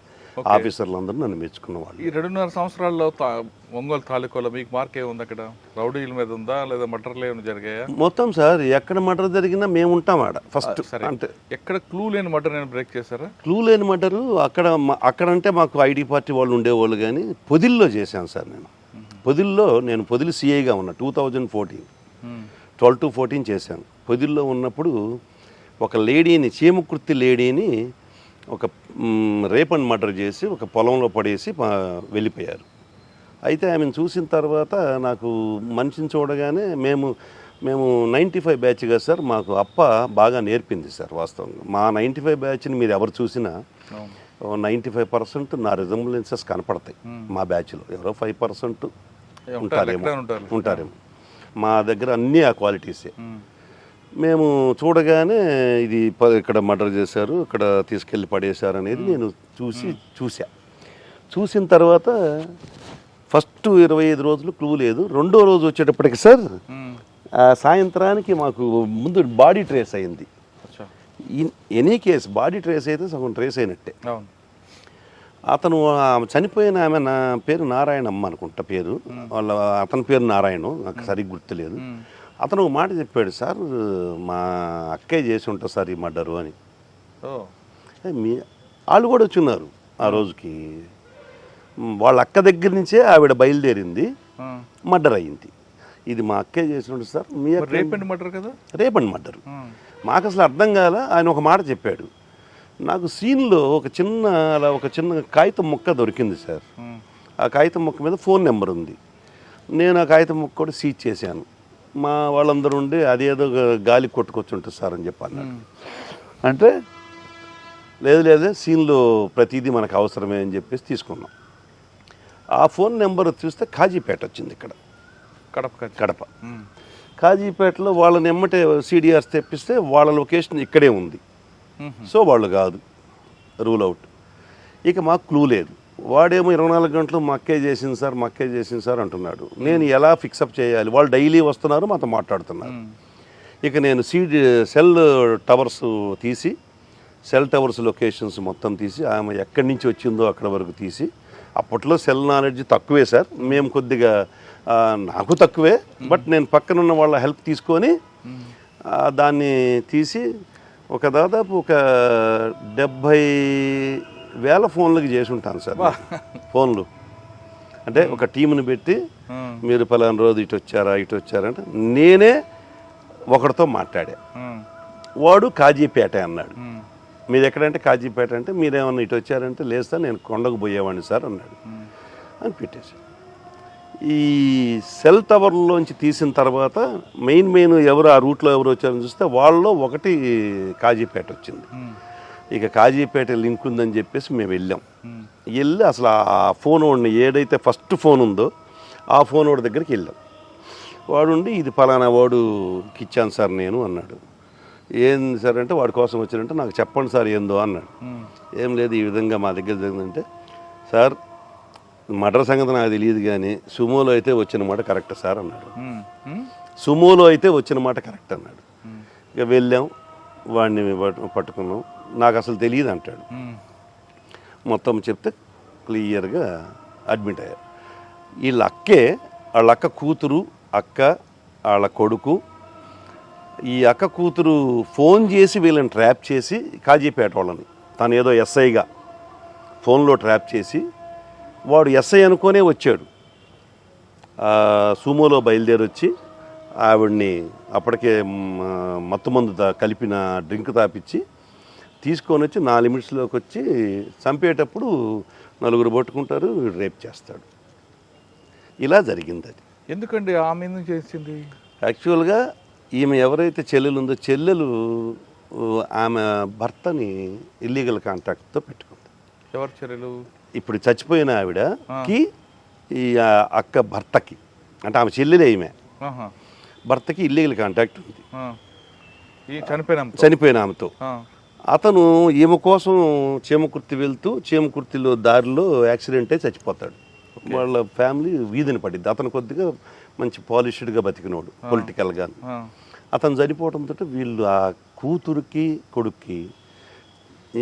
ఆఫీసర్లు అందరూ నన్ను మెచ్చుకున్న వాళ్ళు. ఈ 2.5 సంవత్సరాల్లో ఒంగోలు తాలూకాలో మీకు మార్క్ ఏముంది? అక్కడ రౌడీల మీద ఉందా లేదా మర్డర్లు ఏమైనా జరిగాయా? మొత్తం సార్ ఎక్కడ మర్డర్ జరిగినా మేము ఉంటాం ఆడ ఫస్ట్. అంటే ఎక్కడ క్లూ లేని మర్డర్ నేను బ్రేక్ చేశారా? క్లూ లేని మర్డరు అక్కడంటే మాకు ఐడి పార్టీ వాళ్ళు ఉండేవాళ్ళు, కానీ పొదిల్లో చేశాను సార్. నేను పొదిలి సిఐగా ఉన్నా 2014 12 to 14 చేశాను. పొదిల్లో ఉన్నప్పుడు ఒక లేడీని, చీమకుర్తి లేడీని ఒక రేప్ అండ్ మర్డర్ చేసి ఒక పొలంలో పడేసి వెళ్ళిపోయారు. అయితే ఆమెను చూసిన తర్వాత నాకు మనిషిని చూడగానే మేము 95 బ్యాచ్ కదా సార్, మాకు అప్ప బాగా నేర్పింది సార్. వాస్తవంగా మా 95 బ్యాచ్ని మీరు ఎవరు చూసినా 95% నా రిజంబ్లెన్సెస్ కనపడతాయి. మా బ్యాచ్లో ఎవరో 5% ఉంటారేమో. మా దగ్గర అన్నీ ఆ క్వాలిటీసే. మేము చూడగానే ఇది ఇక్కడ మర్డర్ చేశారు, ఇక్కడ తీసుకెళ్ళి పడేశారు అనేది నేను చూసిన తర్వాత ఫస్ట్ 25 రోజులు క్లూ లేదు. 2వ రోజు వచ్చేటప్పటికి సార్ సాయంత్రానికి మాకు ముందు బాడీ ట్రేస్ అయింది. ఎనీ కేసు బాడీ ట్రేస్ అయితే సగం ట్రేస్ అయినట్టే. అతను చనిపోయిన ఆమె నా పేరు నారాయణమ్మ అనుకుంటా పేరు, అతని పేరు నారాయణ, నాకు సరిగ్గా గుర్తులేదు. అతను ఒక మాట చెప్పాడు, సార్ మా అక్కయ్య చేసి ఉంటారు సార్ ఈ మర్డరు అని. వాళ్ళు కూడా వచ్చున్నారు ఆ రోజుకి. వాళ్ళ అక్క దగ్గర నుంచే ఆవిడ బయలుదేరింది, ఆ. మర్డర్ అయ్యింది. ఇది మా అక్కే చేసినట్టు సార్. మీ మరి అక్క రేప్ అండ్ మర్డర్ కదా. Rape and murder. ఆ. మాకు అసలు అర్థం కాల. ఆయన ఒక మాట చెప్పాడు నాకు. సీన్లో ఒక చిన్న కాగితం ముక్క దొరికింది సార్. ఆ కాగితం ముక్క మీద ఫోన్ నెంబర్ ఉంది. నేను ఆ కాగితం ముక్క కూడా సీజ్ చేశాను. మా వాళ్ళందరూ ఉండి అదేదో గాలి కొట్టుకొచ్చుంటుంది సార్ అని చెప్పాను. అంటే లేదు సీన్లో ప్రతిదీ మనకు అవసరమే అని చెప్పేసి తీసుకున్నాం. ఆ ఫోన్ నెంబర్ చూస్తే కాజీపేట వచ్చింది. ఇక్కడ కడప కాజీపేటలో వాళ్ళని ఎమ్మటే సిడిఆర్స్ తెప్పిస్తే వాళ్ళ లొకేషన్ ఇక్కడే ఉంది. సో వాళ్ళు కాదు, రూల్ అవుట్. ఇక మాకు క్లూ లేదు. వాడేమో 24 గంటలు మక్కే చేసింది సార్ అంటున్నాడు. నేను ఎలా ఫిక్సప్ చేయాలి? వాళ్ళు డైలీ వస్తున్నారు, మాతో మాట్లాడుతున్నారు. ఇక నేను సెల్ టవర్స్ తీసి, సెల్ టవర్స్ లొకేషన్స్ మొత్తం తీసి, ఆమె ఎక్కడి నుంచి వచ్చిందో అక్కడ వరకు తీసి, అప్పట్లో సెల్ నాలెడ్జ్ తక్కువే సార్, మేము కొద్దిగా నాకు తక్కువే, బట్ నేను పక్కనున్న వాళ్ళ హెల్ప్ తీసుకొని దాన్ని తీసి దాదాపు 70,000 ఫోన్లకి చేసి ఉంటాను సార్. ఫోన్లు అంటే ఒక టీంని పెట్టి మీరు పలానా రోజు ఇటు వచ్చారా అంటే నేనే ఒకరితో మాట్లాడా. వాడు కాజీపేట అన్నాడు. మీరు ఎక్కడంటే కాజీపేట అంటే మీరేమన్నా ఇటు వచ్చారంటే లేదు సార్ నేను కొండకు పోయేవాడిని సార్ అన్నాడు. అని పెట్టేసి ఈ సెల్ టవర్లోంచి తీసిన తర్వాత మెయిన్ ఎవరు ఆ రూట్లో ఎవరు వచ్చారని చూస్తే వాళ్ళలో ఒకటి కాజీపేట వచ్చింది. ఇక కాజీపేట లింక్ ఉందని చెప్పేసి మేము వెళ్ళి అసలు ఆ ఫోన్ వాడిని ఏదైతే ఫస్ట్ ఫోన్ ఉందో ఆ ఫోన్ వాడి దగ్గరికి వెళ్ళాం. వాడుండి ఇది పలానా వాడుకి ఇచ్చాను సార్ నేను అన్నాడు. ఏంది సార్ అంటే వాడి కోసం వచ్చారంటే నాకు చెప్పండి సార్ ఏందో అన్నాడు. ఏం లేదు ఈ విధంగా మా దగ్గర జరిగిందంటే సార్ మర్డర్ సంగతి నాకు తెలియదు కానీ సుమోలో అయితే వచ్చిన మాట కరెక్ట్ సార్ అన్నాడు. సుమోలో అయితే వచ్చిన మాట కరెక్ట్ అన్నాడు. ఇక వెళ్ళాం, వాడిని పట్టుకున్నాం. నాకు అసలు తెలియదు అంటాడు. మొత్తం చెప్తే క్లియర్గా అడ్మిట్ అయ్యారు. వాళ్ళ అక్క కూతురు, వాళ్ళ కొడుకు. ఈ అక్క కూతురు ఫోన్ చేసి వీళ్ళని ట్రాప్ చేసి కాజీపేట వాళ్ళని తను ఏదో ఎస్ఐగా ఫోన్లో ట్రాప్ చేసి వాడు ఎస్ఐ అనుకోనే వచ్చాడు. సుమోలో బయలుదేరి వచ్చి ఆవిడ్ని అప్పటికే మత్తుమందు కలిపిన డ్రింక్ తాపిచ్చి తీసుకొని వచ్చి 4 నిమిషంలోకి వచ్చి చంపేటప్పుడు 4 పట్టుకుంటారు, రేప్ చేస్తాడు. ఇలా జరిగింది. అది ఎందుకండి ఆమె ఎందుకు చేసింది? యాక్చువల్గా ఈమె ఎవరైతే చెల్లెలు ఉందో చెల్లెలు ఆమె భర్తని ఇల్లీగల్ కాంట్రాక్ట్తో పెట్టుకుంది. ఎవరు చెల్లెలు? ఇప్పుడు చచ్చిపోయిన ఆవిడకి ఈ అక్క భర్తకి, అంటే ఆమె చెల్లెలే ఈమె భర్తకి ఇల్లీగల్ కాంట్రాక్ట్ ఉంది చనిపోయిన ఆమెతో. అతను ఈమె కోసం చీమకుర్తి వెళ్తూ చీమకుర్తిలో దారిలో యాక్సిడెంట్ అయి చచ్చిపోతాడు. వాళ్ళ ఫ్యామిలీ వీధిని పడింది. అతను కొద్దిగా మంచి పాలిష్డ్గా బతికినోడు పొలిటికల్గా. అతను చనిపోవడంతో వీళ్ళు ఆ కూతురికి కొడుక్కి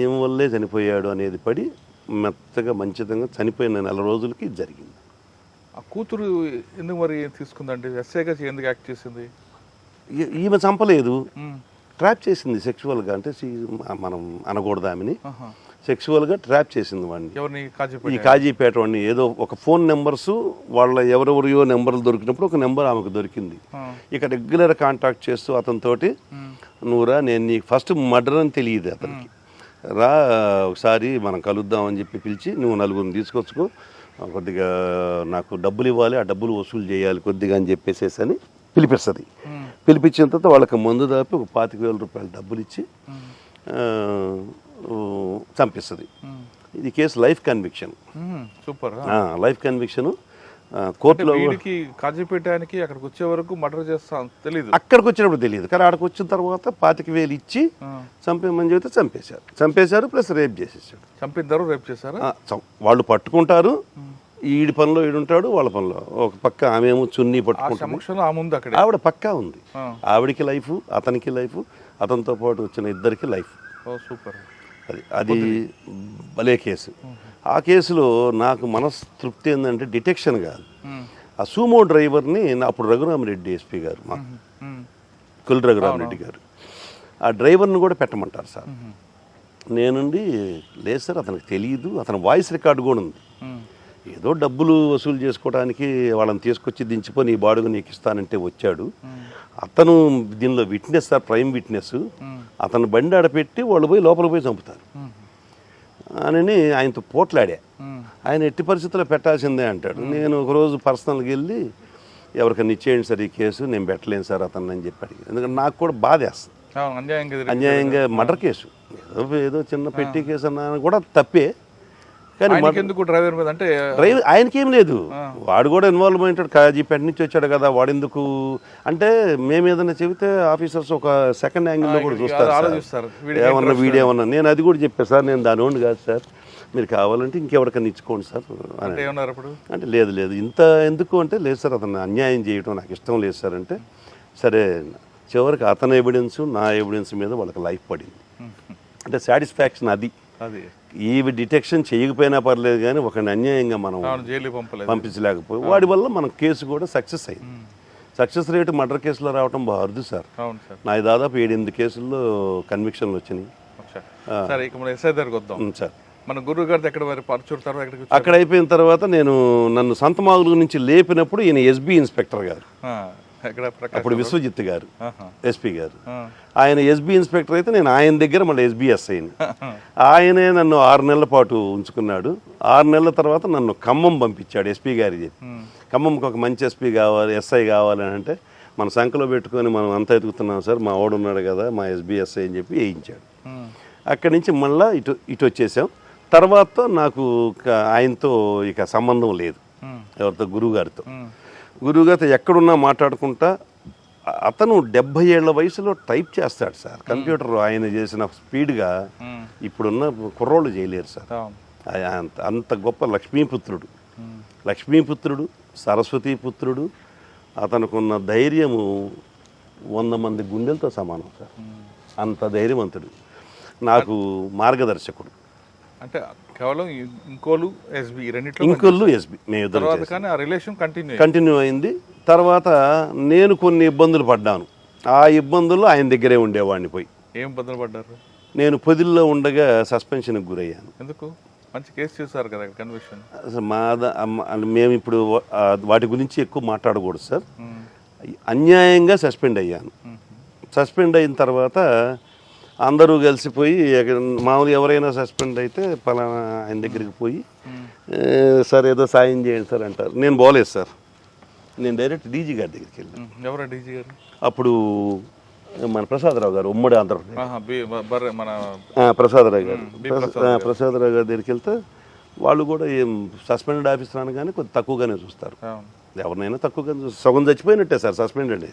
ఏం వల్లే చనిపోయాడు అనేది పడి మెత్తగా మంచితంగా చనిపోయిన 4 రోజులకి జరిగింది. ఆ కూతురు ఎందుకు మరి తీసుకుందండి? ఎస్ఐగా ఎందుకు యాక్ట్ చేసింది? ఈమె చంపలేదు, ట్రాప్ చేసింది సెక్చువల్గా. అంటే మనం అనకూడదు ఆమెని, సెక్చువల్గా ట్రాప్ చేసింది వాడిని. ఈ కాజీపేట వాడిని ఏదో ఒక ఫోన్ నెంబర్స్ వాళ్ళ ఎవరెవరియో నెంబర్లు దొరికినప్పుడు ఒక నెంబర్ ఆమెకు దొరికింది. ఇక రెగ్యులర్ కాంటాక్ట్ చేస్తూ అతనితోటి నువ్వురా నేను నీకు ఫస్ట్ మర్డర్ అని తెలియదు అతనికి, రా ఒకసారి మనం కలుద్దామని చెప్పి పిలిచి నువ్వు 4 తీసుకొచ్చుకో, కొద్దిగా నాకు డబ్బులు ఇవ్వాలి, ఆ డబ్బులు వసూలు చేయాలి కొద్దిగా అని చెప్పేసేసి అని పిలిపిస్తుంది. పిలిపించిన తర్వాత వాళ్ళకి మందు దాపి ఒక 25,000 రూపాయలు డబ్బులు ఇచ్చి చంపిస్తుంది. ఇది case life conviction. Super. Life conviction కోర్టులో. కాజీపేటానికి అక్కడికి వచ్చే వరకు మర్డర్ చేస్తాను తెలియదు, అక్కడికి వచ్చినప్పుడు తెలియదు. కానీ అక్కడికి వచ్చిన తర్వాత 25,000 ఇచ్చి చంపేమని చెబితే చంపేశారు ప్లస్ రేప్ చేసేసాడు. చంపిద్దరు రేప్ చేశారు. వాళ్ళు పట్టుకుంటారు, ఈడి పనిలో ఈడుంటాడు, వాళ్ళ పనిలో ఒక పక్క ఆమెమో చున్నీ పట్టుకుంటాడు. ఆవిడ పక్కా ఉంది, ఆవిడికి లైఫ్, అతనికి లైఫ్, అతనితో పాటు వచ్చిన ఇద్దరికి లైఫ్. సూపర్. అది భలే కేసు. ఆ కేసులో నాకు మనస్తృప్తి ఏంటంటే డిటెక్షన్ కాదు, ఆ సూమో డ్రైవర్ని అప్పుడు రఘురామరెడ్డి ఎస్పీ గారు, మా కుల్ రఘురామరెడ్డి గారు, ఆ డ్రైవర్ని కూడా పెట్టమంటారు సార్. నేనుండి లేదు సార్ అతనికి తెలియదు, అతని వాయిస్ రికార్డు కూడా ఉంది. ఏదో డబ్బులు వసూలు చేసుకోవడానికి వాళ్ళని తీసుకొచ్చి దించిపోయి నీ బాడుగు నీకు ఇస్తానంటే వచ్చాడు. అతను దీనిలో విట్నెస్ సార్, ప్రైమ్ విట్నెస్. అతను బండి ఆడపెట్టి వాళ్ళు పోయి లోపల పోయి చంపుతారు అని ఆయనతో పోట్లాడా. ఆయన ఎట్టి పరిస్థితుల్లో పెట్టాల్సిందే అంటాడు. నేను ఒకరోజు పర్సనల్గా వెళ్ళి ఎవరికైనా ఇచ్చేయండి సార్ ఈ కేసు, నేను పెట్టలేను సార్ అతను అని చెప్పి అడిగాను. ఎందుకంటే నాకు కూడా బాధేస్తుంది. అన్యాయంగా మర్డర్ కేసు, ఏదో చిన్న పెట్టి కేసు అన్నా కూడా తప్పే, కానీ ఎందుకు డ్రైవర్ మీద అంటే డ్రైవర్ ఆయనకేం లేదు, వాడు కూడా ఇన్వాల్వ్ అయింటాడు. కాజీపేట నుంచి వచ్చాడు కదా, వాడు ఎందుకు అంటే మేము ఏదైనా చెబితే ఆఫీసర్స్ ఒక సెకండ్ యాంగిల్లో కూడా చూస్తారు. ఏమన్నా వీడేమన్నా, నేను అది కూడా చెప్పాను సార్, నేను దాని ఓన్లు కాదు సార్, మీరు కావాలంటే ఇంకెవరికైనా ఇచ్చుకోండి సార్ అంటే లేదు ఇంత ఎందుకు అంటే, లేదు సార్ అతను అన్యాయం చేయడం నాకు ఇష్టం లేదు సార్ అంటే, సరే చివరికి అతని ఎవిడెన్స్ నా ఎవిడెన్స్ మీద వాళ్ళకి లైఫ్ పడింది. అంటే సాటిస్ఫాక్షన్ అది. ఈ డిటెక్షన్ చేయకపోయినా పర్లేదు, కానీ ఒక అన్యాయంగా మనం పంపించలేకపోయి వాడి వల్ల మన కేసు కూడా సక్సెస్ అయింది. సక్సెస్ రేటు మర్డర్ కేసులో రావడం బాగా అరుదు సార్. నాకు దాదాపు 7-8 కేసుల్లో కన్విక్షన్లు వచ్చినాయి సార్. మన గురువు గారి అక్కడ అయిపోయిన తర్వాత నన్ను సంతమాగులు నుంచి లేపినప్పుడు ఈయన ఎస్బీ ఇన్స్పెక్టర్ గారు, అప్పుడు విశ్వజిత్ గారు ఎస్పీ గారు, ఆయన ఎస్బీ ఇన్స్పెక్టర్ అయితే నేను ఆయన దగ్గర మళ్ళీ ఎస్బీఎస్ అయింది. ఆయనే నన్ను 6 నెలల పాటు ఉంచుకున్నాడు. 6 నెలల తర్వాత నన్ను ఖమ్మం పంపించాడు ఎస్పీ గారి చెప్పి. ఖమ్మంకి ఒక మంచి ఎస్పీ కావాలి, ఎస్ఐ కావాలి అని అంటే మన సంఖలో పెట్టుకొని మనం అంతా ఎదుగుతున్నాం సార్, మా వాడు ఉన్నాడు కదా మా ఎస్బీఎస్ఐ అని చెప్పి వేయించాడు. అక్కడి నుంచి మళ్ళీ ఇటు వచ్చేసాం. తర్వాత నాకు ఆయనతో ఇక సంబంధం లేదు, ఎవరితో గురువుగారితో ఎక్కడున్నా మాట్లాడుకుంటా. అతను 70 ఏళ్ల వయసులో టైప్ చేస్తాడు సార్ కంప్యూటర్. ఆయన చేసిన స్పీడ్గా ఇప్పుడున్న కుర్రోళ్ళు చేయలేరు సార్. అంత గొప్ప లక్ష్మీపుత్రుడు సరస్వతీపుత్రుడు. అతనుకున్న ధైర్యము 100 మంది గుండెలతో సమానం సార్. అంత ధైర్యవంతుడు, నాకు మార్గదర్శకుడు. అంటే కేవలం ఇంకోలు ఎస్బీ కంటిన్యూ అయింది. తర్వాత నేను కొన్ని ఇబ్బందులు పడ్డాను. ఆ ఇబ్బందుల్లో ఆయన దగ్గరే ఉండేవాడిని. పోయి ఏం ఇబ్బందులు పడ్డారు? నేను పొదిల్లో ఉండగా సస్పెన్షన్కి గురయ్యాను. ఎందుకు? మంచి కేసు చేశారు కదా కన్విక్షన్. అసలు మేము ఇప్పుడు వాటి గురించి ఎక్కువ మాట్లాడకూడదు సార్. అన్యాయంగా సస్పెండ్ అయ్యాను. సస్పెండ్ అయిన తర్వాత అందరూ కలిసిపోయి, మామూలు ఎవరైనా సస్పెండ్ అయితే పలానా ఆయన దగ్గరికి పోయి సార్ ఏదో సాయం చేయండి సార్ అంటారు. నేను పోలేదు సార్, నేను డైరెక్ట్ డీజీ గారి దగ్గరికి వెళ్ళాను. ఎవరు డీజీ గారు? అప్పుడు మన ప్రసాదరావు గారు, ఉమ్మడి ఆంధ్రప్రదేశ్ ప్రసాదరావు గారి దగ్గరికి వెళ్తే వాళ్ళు కూడా ఏం సస్పెండెడ్ ఆఫీసర్ అనగానే కొద్దిగా తక్కువగానే చూస్తారు. ఎవరినైనా తక్కువగా సగం చచ్చిపోయినట్టే సార్ సస్పెండ్ అండి.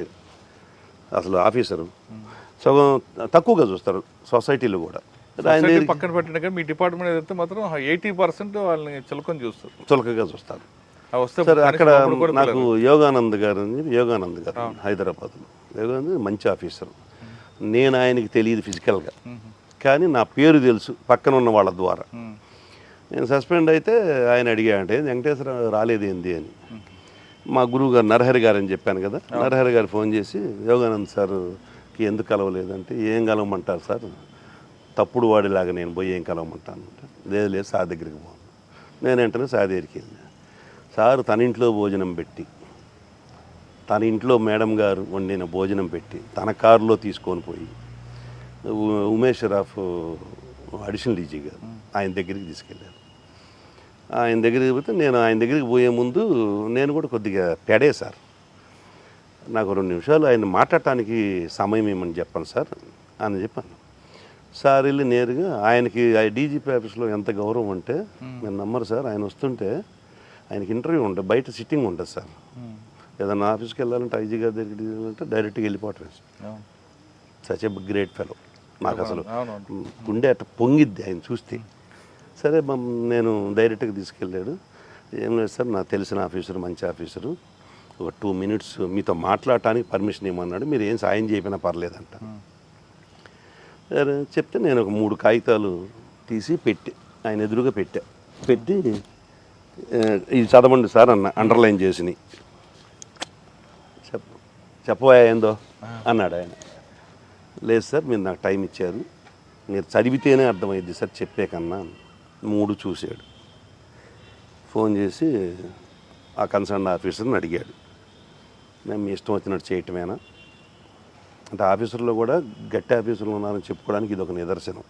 అసలు ఆఫీసరు సగం తక్కువగా చూస్తారు సొసైటీలో కూడా. పక్కన పెట్టిన మీ డిపార్ట్మెంట్ ఏదైతే మాత్రం 80% వాళ్ళని చులకగా చూస్తారు. సార్ అక్కడ నాకు యోగానంద్ గారు హైదరాబాద్లో. యోగానంద్ మంచి ఆఫీసర్. నేను ఆయనకి తెలియదు ఫిజికల్గా, కానీ నా పేరు తెలుసు పక్కన ఉన్న వాళ్ళ ద్వారా. నేను సస్పెండ్ అయితే ఆయన అడిగాడంటే వెంకటేశ్వర రాలేదేంది అని. మా గురువు గారు నరహరి గారు అని చెప్పాను కదా, నరహరి గారు ఫోన్ చేసి యోగానంద్ సార్కి ఎందుకు కలవలేదంటే, ఏం కలవమంటారు సార్, తప్పుడు వాడిలాగా నేను పోయి ఏం కలవమంటాను అంటే, లేదు సార్ దగ్గరికి పోను. నేను వెంటనే సార్ దగ్గరికి వెళ్ళాను. సార్ తన ఇంట్లో భోజనం పెట్టి, తన ఇంట్లో మేడం గారు వండిన భోజనం పెట్టి, తన కారులో తీసుకొని పోయి ఉమేష్ రాఫ్ అడిషనల్ డీజీ గారు ఆయన దగ్గరికి తీసుకెళ్ళారు. ఆయన దగ్గరికి పోతే నేను ఆయన దగ్గరికి పోయే ముందు నేను కూడా కొద్దిగా పెడే సార్, నాకు 2 నిమిషాలు ఆయన మాట్లాడటానికి సమయం ఏమని చెప్పండి సార్ అని చెప్పాను. సార్ వెళ్ళి నేరుగా ఆయనకి డీజీపీ ఆఫీస్లో ఎంత గౌరవం అంటే మీరు నమ్మరు సార్, ఆయన వస్తుంటే ఆయనకి ఇంటర్వ్యూ ఉంటుంది, బయట సిట్టింగ్ ఉంటుంది సార్. ఏదన్నా ఆఫీస్కి వెళ్ళాలంటే ఐజీ గారి దగ్గరికి అంటే డైరెక్ట్గా వెళ్ళిపోవటం sir. Such a great fellow. నాకు అసలు గుండె అట్ట పొంగిద్ది ఆయన చూస్తే. సరే నేను డైరెక్ట్గా తీసుకెళ్ళాడు. ఏం లేదు సార్, నాకు తెలిసిన ఆఫీసరు, మంచి ఆఫీసరు, ఒక 2 minutes మీతో మాట్లాడటానికి పర్మిషన్ ఇవ్వమన్నాడు, మీరు ఏం సాయం చేయకపోయినా పర్లేదంట. సరే చెప్తే నేను ఒక 3 కాగితాలు తీసి పెట్టి ఆయన ఎదురుగా పెట్టి ఇది చదవండి సార్ అన్న, అండర్లైన్ చేసి. చెప్పబోయా ఏందో అన్నాడు ఆయన. లేదు సార్, మీరు నాకు టైం ఇచ్చారు, మీరు చదివితేనే అర్థమైంది సార్ చెప్పే కన్నా. 3 చూశాడు. ఫోన్ చేసి ఆ కన్సర్న్ ఆఫీసర్ని అడిగాడు, మేము మీ ఇష్టం వచ్చినట్టు చేయటమేనా అంటే. ఆఫీసర్లో కూడా గట్టి ఆఫీసర్లు ఉన్నారని చెప్పుకోవడానికి ఇది ఒక నిదర్శనం.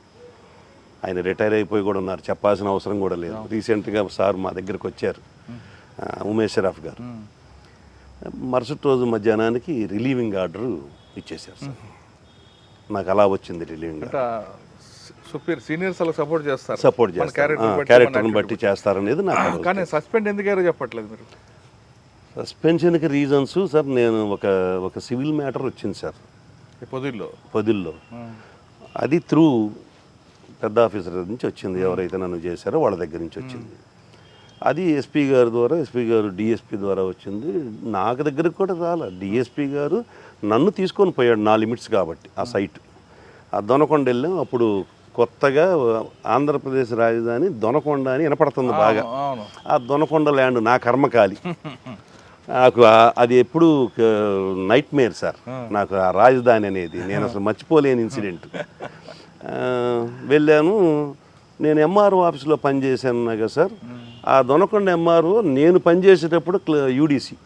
ఆయన రిటైర్ అయిపోయి కూడా ఉన్నారు, చెప్పాల్సిన అవసరం కూడా లేదు. రీసెంట్గా సార్ మా దగ్గరికి వచ్చారు, ఉమేష్ షరాఫ్ గారు. మరుసటి రోజు మధ్యాహ్నానికి రిలీవింగ్ ఆర్డర్ ఇచ్చేశారు సార్. నాకు అలా వచ్చింది రిలీవింగ్ ఆర్డర్. సీనియర్స్ అలా సపోర్ట్ చేస్తారు, సపోర్ట్ చేస్తారు, క్యారెక్టర్ని బట్టి చేస్తారనేది నాకు. కానీ సస్పెండ్ ఎందుకు చెప్పట్లేదు మీరు? సస్పెన్షన్కి రీజన్స్ సార్, నేను ఒక సివిల్ మ్యాటర్ వచ్చింది సార్ పొదిల్లో. అది త్రూ పెద్ద ఆఫీసర్ నుంచి వచ్చింది, ఎవరైతే నన్ను చేశారో వాళ్ళ దగ్గర నుంచి వచ్చింది. అది ఎస్పీ గారి ద్వారా, ఎస్పీ గారు డిఎస్పీ ద్వారా వచ్చింది. నాకు దగ్గరికి కూడా రాలే. డిఎస్పీ గారు నన్ను తీసుకొని పోయాడు, నా లిమిట్స్ కాబట్టి. ఆ సైట్ ఆ దొనకొండ వెళ్ళాం. అప్పుడు కొత్తగా ఆంధ్రప్రదేశ్ రాజధాని దొనకొండ అని వినపడుతుంది బాగా. ఆ దొనకొండ ల్యాండ్ నా కర్మకాలి. నాకు అది ఎప్పుడు నైట్ మేర్ సార్, నాకు ఆ రాజధాని అనేది నేను అసలు మర్చిపోలేని ఇన్సిడెంట్. వెళ్ళాను. నేను ఎంఆర్ఓ ఆఫీస్లో పనిచేశాను కదా సార్. ఆ దొనకొండ ఎంఆర్ఓ నేను పనిచేసేటప్పుడు యూడీసీ,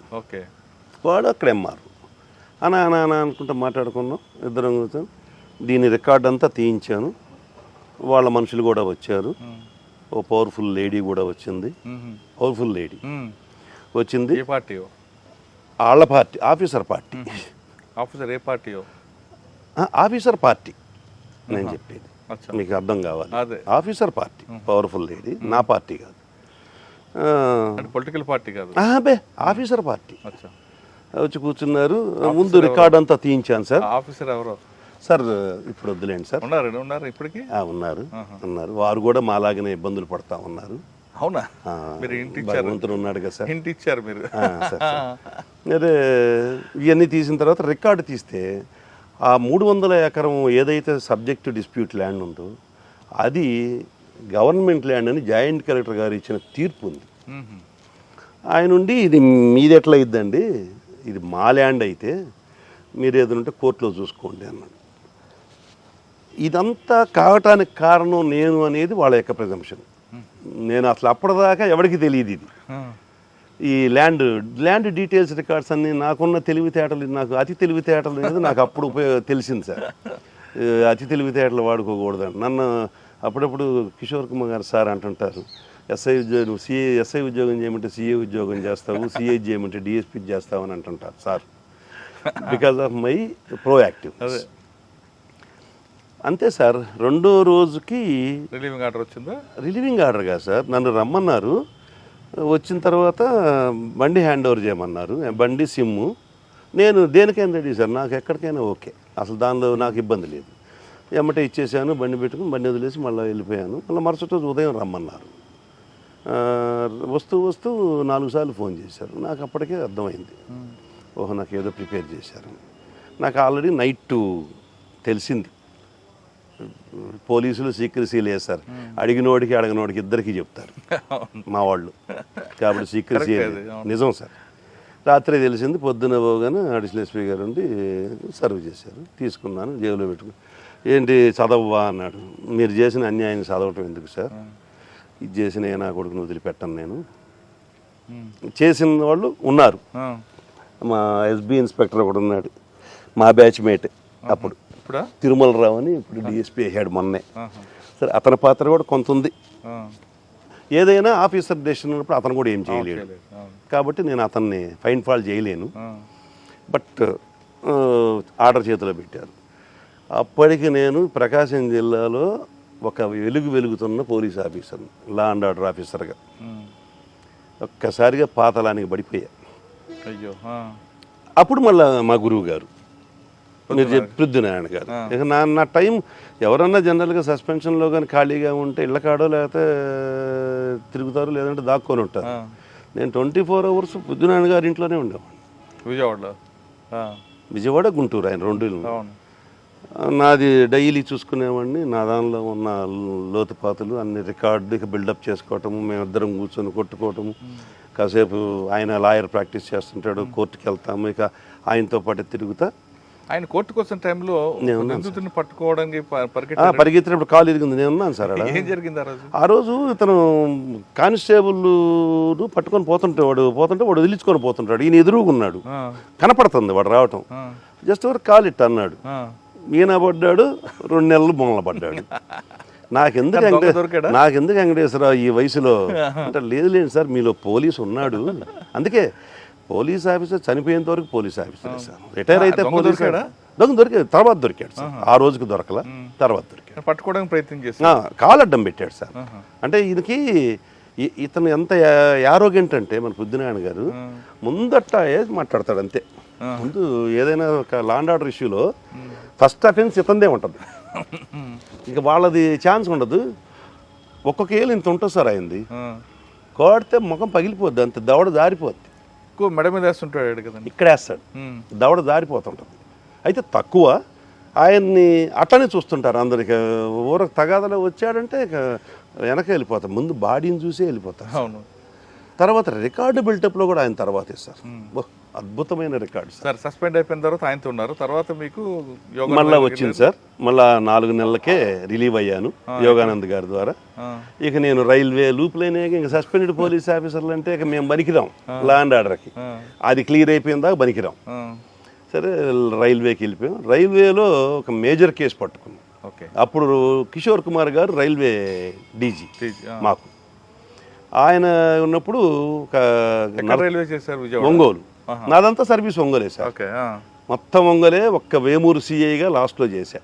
వాడు అక్కడ ఎంఆర్ఓ. అనా అనుకుంటా మాట్లాడుకున్నాం ఇద్దరం కూర్చొని. దీని రికార్డ్ అంతా తీయించాను. వాళ్ళ మనుషులు కూడా వచ్చారు. ఓ పవర్ఫుల్ లేడీ కూడా వచ్చింది. పవర్ఫుల్ లేడీ వచ్చింది. వాళ్ళ పార్టీ, ఆఫీసర్ పార్టీ. ఆఫీసర్ ఏ పార్టీ? ఆఫీసర్ పార్టీ నేను చెప్పేది మీకు అర్థం కావాలి. ఆఫీసర్ పార్టీ, పవర్ఫుల్ లేడీ, నా పార్టీ కాదు, పొలిటికల్ పార్టీ కాదు, అబ్బే ఆఫీసర్ పార్టీ. వచ్చి కూర్చున్నారు. ముందు రికార్డ్ అంతా తీయించాను సార్. ఆఫీసర్ ఎవరో సార్ ఇప్పుడు వద్దులేండి సార్. ఉన్నారు ఇప్పటికీ ఉన్నారు. వారు కూడా మాలాగానే ఇబ్బందులు పడతా ఉన్నారు. అవునా? భగవంతుడు ఉన్నాడు కదా సార్. హింట్ ఇచ్చారు మీరు. అదే ఇవన్నీ తీసిన తర్వాత రికార్డు తీస్తే ఆ 300 ఎకరం ఏదైతే సబ్జెక్ట్ డిస్ప్యూట్ ల్యాండ్ ఉందో అది గవర్నమెంట్ ల్యాండ్ అని జాయింట్ కలెక్టర్ గారు ఇచ్చిన తీర్పు ఉంది. ఆయన నుండి ఇది మీది ఎట్లా అయిద్దండి, ఇది మా ల్యాండ్ అయితే మీరు ఏదంటే కోర్టులో చూసుకోండి అన్నాడు. ఇదంతా కావటానికి కారణం నేను అనేది వాళ్ళ యొక్క ప్రిజంప్షన్. నేను అసలు అప్పటిదాకా ఎవరికి తెలియదు ఇది. ఈ ల్యాండ్ డీటెయిల్స్ రికార్డ్స్ అన్నీ నాకున్న తెలివితేటలు, నాకు అతి తెలివితేటలు అనేది నాకు అప్పుడు తెలిసింది సార్. అతి తెలివితేటలు వాడుకోకూడదని నన్ను అప్పుడప్పుడు కిషోర్ కుమార్ గారు సార్ అంటుంటారు, ఎస్ఐ ఉద్యోగం ఎస్ఐ ఉద్యోగం చేయమంటే సిఏ ఉద్యోగం చేస్తావు, సిఏ చేయమంటే డిఎస్పీ చేస్తావు అని అంటుంటారు sir. Because of my proactive. అంతే సార్. రెండో రోజుకి రిలీవింగ్ ఆర్డర్ వచ్చిందా? రిలీవింగ్ ఆర్డర్ కాదు సార్, నన్ను రమ్మన్నారు. వచ్చిన తర్వాత బండి హ్యాండ్ ఓవర్ చేయమన్నారు. బండి సిమ్ము నేను దేనికైనా రెడీ సార్, నాకు ఎక్కడికైనా ఓకే, అసలు దానిలో నాకు ఇబ్బంది లేదు. ఎమ్మటే ఇచ్చేసాను, బండి పెట్టుకుని బండి వదిలేసి మళ్ళీ వెళ్ళిపోయాను. మళ్ళీ మరుసటి రోజు ఉదయం రమ్మన్నారు. వస్తూ 4 సార్లు ఫోన్ చేశారు. నాకు అప్పటికే అర్థమైంది, ఓహో నాకు ఏదో ప్రిపేర్ చేశారు. నాకు ఆల్రెడీ నైట్ తెలిసింది. పోలీసులు సీక్రసీ లేదు సార్, అడిగినోడికి అడగనోడికి ఇద్దరికి చెప్తారు మా వాళ్ళు, కాబట్టి సీక్రసీ నిజం సార్. రాత్రి తెలిసింది. పొద్దున పోగానే అడిషనల్ ఎస్పీ గారు ఉండి సర్వ్ చేశారు. తీసుకున్నాను, జేబులో పెట్టుకుని. ఏంటి చదవ్వా అన్నాడు. మీరు చేసిన అన్యాయాన్ని చదవటం ఎందుకు సార్, ఇది చేసిన నా కొడుకుని వదిలిపెట్టాను నేను. చేసిన వాళ్ళు ఉన్నారు. మా ఎస్బీ ఇన్స్పెక్టర్ ఒకడు ఉన్నాడు, మా బ్యాచ్ మేట్ అప్పుడు, తిరుమల రావు అని, ఇప్పుడు డిఎస్పీ అయ్యాడు మొన్నే. సరే అతని పాత్ర కూడా కొంత ఉంది. ఏదైనా ఆఫీసర్ డెసిషన్ ఉన్నప్పుడు అతను కూడా ఏం చేయలేడు, కాబట్టి నేను అతన్ని ఫైన్ ఫాల్ చేయలేను. బట్ ఆర్డర్ చేతిలో పెట్టారు. అప్పటికి నేను ప్రకాశం జిల్లాలో ఒక వెలుగుతున్న police officer, law and order ఆఫీసర్గా ఒక్కసారిగా పాతలానికి పడిపోయా. అప్పుడు మళ్ళీ మా గురువు గారు మీరు పృథ్వీనారాయణ గారు, ఇక నా టైం ఎవరన్నా జనరల్గా సస్పెన్షన్లో కానీ ఖాళీగా ఉంటే ఇళ్ళ కాడో లేకపోతే తిరుగుతారు, లేదంటే దాక్కొని ఉంటారు. నేను 24 hours పృథ్వీనారాయణ గారి ఇంట్లోనే ఉండేవాడిని. విజయవాడ, గుంటూరు, ఆయన 2 నాది డైలీ చూసుకునేవాడిని. నా దానిలో ఉన్న లోతుపాతులు అన్ని రికార్డుకి బిల్డప్ చేసుకోవటము, మేమిద్దరం కూర్చొని కొట్టుకోవటము. కాసేపు ఆయన లాయర్ ప్రాక్టీస్ చేస్తుంటాడు, కోర్టుకి వెళ్తాము, ఇక ఆయనతో పాటు తిరుగుతా ఆయన కోర్టుకు వచ్చిన టైంలో నిందితుడిని పట్టుకోవడానికి పరిగెత్తినప్పుడు కాలు ఇరిగింది, నేను ఉన్నాను సార్ అక్కడ. ఏం జరిగింది ఆ రోజు? ఆ రోజు ఇతను కానిస్టేబుల్ పట్టుకొని పోతుంటే వాడు వదిలించుకొని పోతుంటాడు, ఈయన ఎదురుగున్నాడు, కనపడుతుంది వాడు రావటం. జస్ట్ ఒక కాలు ఇట్ట అన్నాడు, ఈయన పడ్డాడు, 2 నెలలు బొమ్మల పడ్డాడు. నాకెందుకు వెంకటేశ్వరరావు ఈ వయసులో అంటే, లేదు సార్ మీలో పోలీసు ఉన్నాడు, అందుకే పోలీస్ ఆఫీసర్ చనిపోయేంత వరకు పోలీస్ ఆఫీసర్ సార్, రిటైర్ అయితే పోలీస్ దొరికాడు, తర్వాత దొరికాడు సార్, ఆ రోజుకి దొరకల, తర్వాత దొరికాడు. పట్టుకోవడానికి ప్రయత్నం చేశాడు, కాలు అడ్డం పెట్టాడు సార్. అంటే ఈయనకి ఇతను ఎంత యారోగెంట్ అంటే మన బుద్ధినారాయణ గారు ముందట్ట మాట్లాడతాడు అంతే. ముందు ఏదైనా ఒక లా అండ్ ఆర్డర్ ఇష్యూలో ఫస్ట్ అఫెన్స్ ఇతందే ఉంటుంది, ఇంకా వాళ్ళది ఛాన్స్ ఉండదు. ఒక్కొక్క ఏళ్ళు ఇంత ఉంటుంది సార్ అయింది, కోడితే ముఖం పగిలిపోద్ది, అంత దవడ జారిపోద్ది. మెడ మీద వేస్తుంటాడు కదా, ఇక్కడ వేస్తాడు, దవడ జారిపోతుంటుంది. అయితే తక్కువ ఆయన్ని అట్లనే చూస్తుంటారు అందరికి, ఊరకు తగాదలో వచ్చాడంటే ఇక వెనక వెళ్ళిపోతారు, ముందు బాడీని చూసి వెళ్ళిపోతారు. అవును, తర్వాత రికార్డు బిల్టప్లో కూడా ఆయన తర్వాత ఇస్తారు, అద్భుతమైన రికార్డు సార్. సస్పెండ్ అయిపోయిన తర్వాత ఆయనతో ఉన్నారు, తర్వాత మీకు మళ్ళీ వచ్చింది సార్. మళ్ళా 4 నెలలకే రిలీవ్ అయ్యాను యోగానంద్ గారి ద్వారా. ఇక నేను రైల్వే లూప్లోనే ఇంక సస్పెండెడ్ పోలీస్ ఆఫీసర్లు అంటే ఇక మేము బనికిరాం లా అండ్ ఆర్డర్కి, అది క్లియర్ అయిపోయిందా బనికిరాం. సరే రైల్వేకి వెళ్ళిపోయాం. రైల్వేలో ఒక మేజర్ కేసు పట్టుకున్నాం. అప్పుడు కిషోర్ కుమార్ గారు రైల్వే డీజీ మాకు, ఆయన ఉన్నప్పుడు ఒక రైల్వే చేశారు ఒంగోలు, నాదంతా సర్వీస్ ఒంగోలే సార్, మొత్తం ఒంగోలే. ఒక్క వేమూరు సిఐగా లాస్ట్లో చేశా.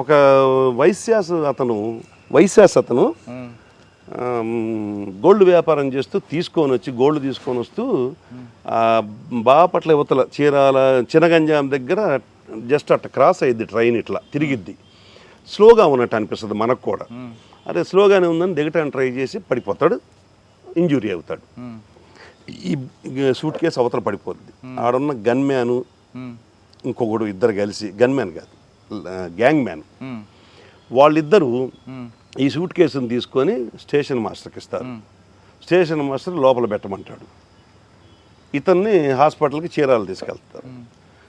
ఒక వైశ్యాస్ అతను గోల్డ్ వ్యాపారం చేస్తూ గోల్డ్ తీసుకొని వస్తూ బాపట్ల యువతల చీరాల చినగంజాం దగ్గర జస్ట్ అట్లా క్రాస్ అయ్యిద్ది ట్రైన్, ఇట్లా తిరిగిద్ది, స్లోగా ఉన్నట్టు అనిపిస్తుంది మనకు కూడా. అదే స్లోగానే ఉందని దిగటానికి ట్రై చేసి పడిపోతాడు, ఇంజురీ అవుతాడు. ఈ సూట్ కేసు అవతల పడిపోద్ది. ఆడున్న గన్మ్యాను ఇంకొకడు ఇద్దరు కలిసి, గన్మ్యాన్ కాదు గ్యాంగ్ మ్యాన్, వాళ్ళిద్దరూ ఈ సూట్ కేసుని తీసుకొని స్టేషన్ మాస్టర్కి ఇస్తారు. స్టేషన్ మాస్టర్ లోపల పెట్టమంటాడు, ఇతన్ని హాస్పిటల్కి చీరాలు తీసుకెళ్తారు.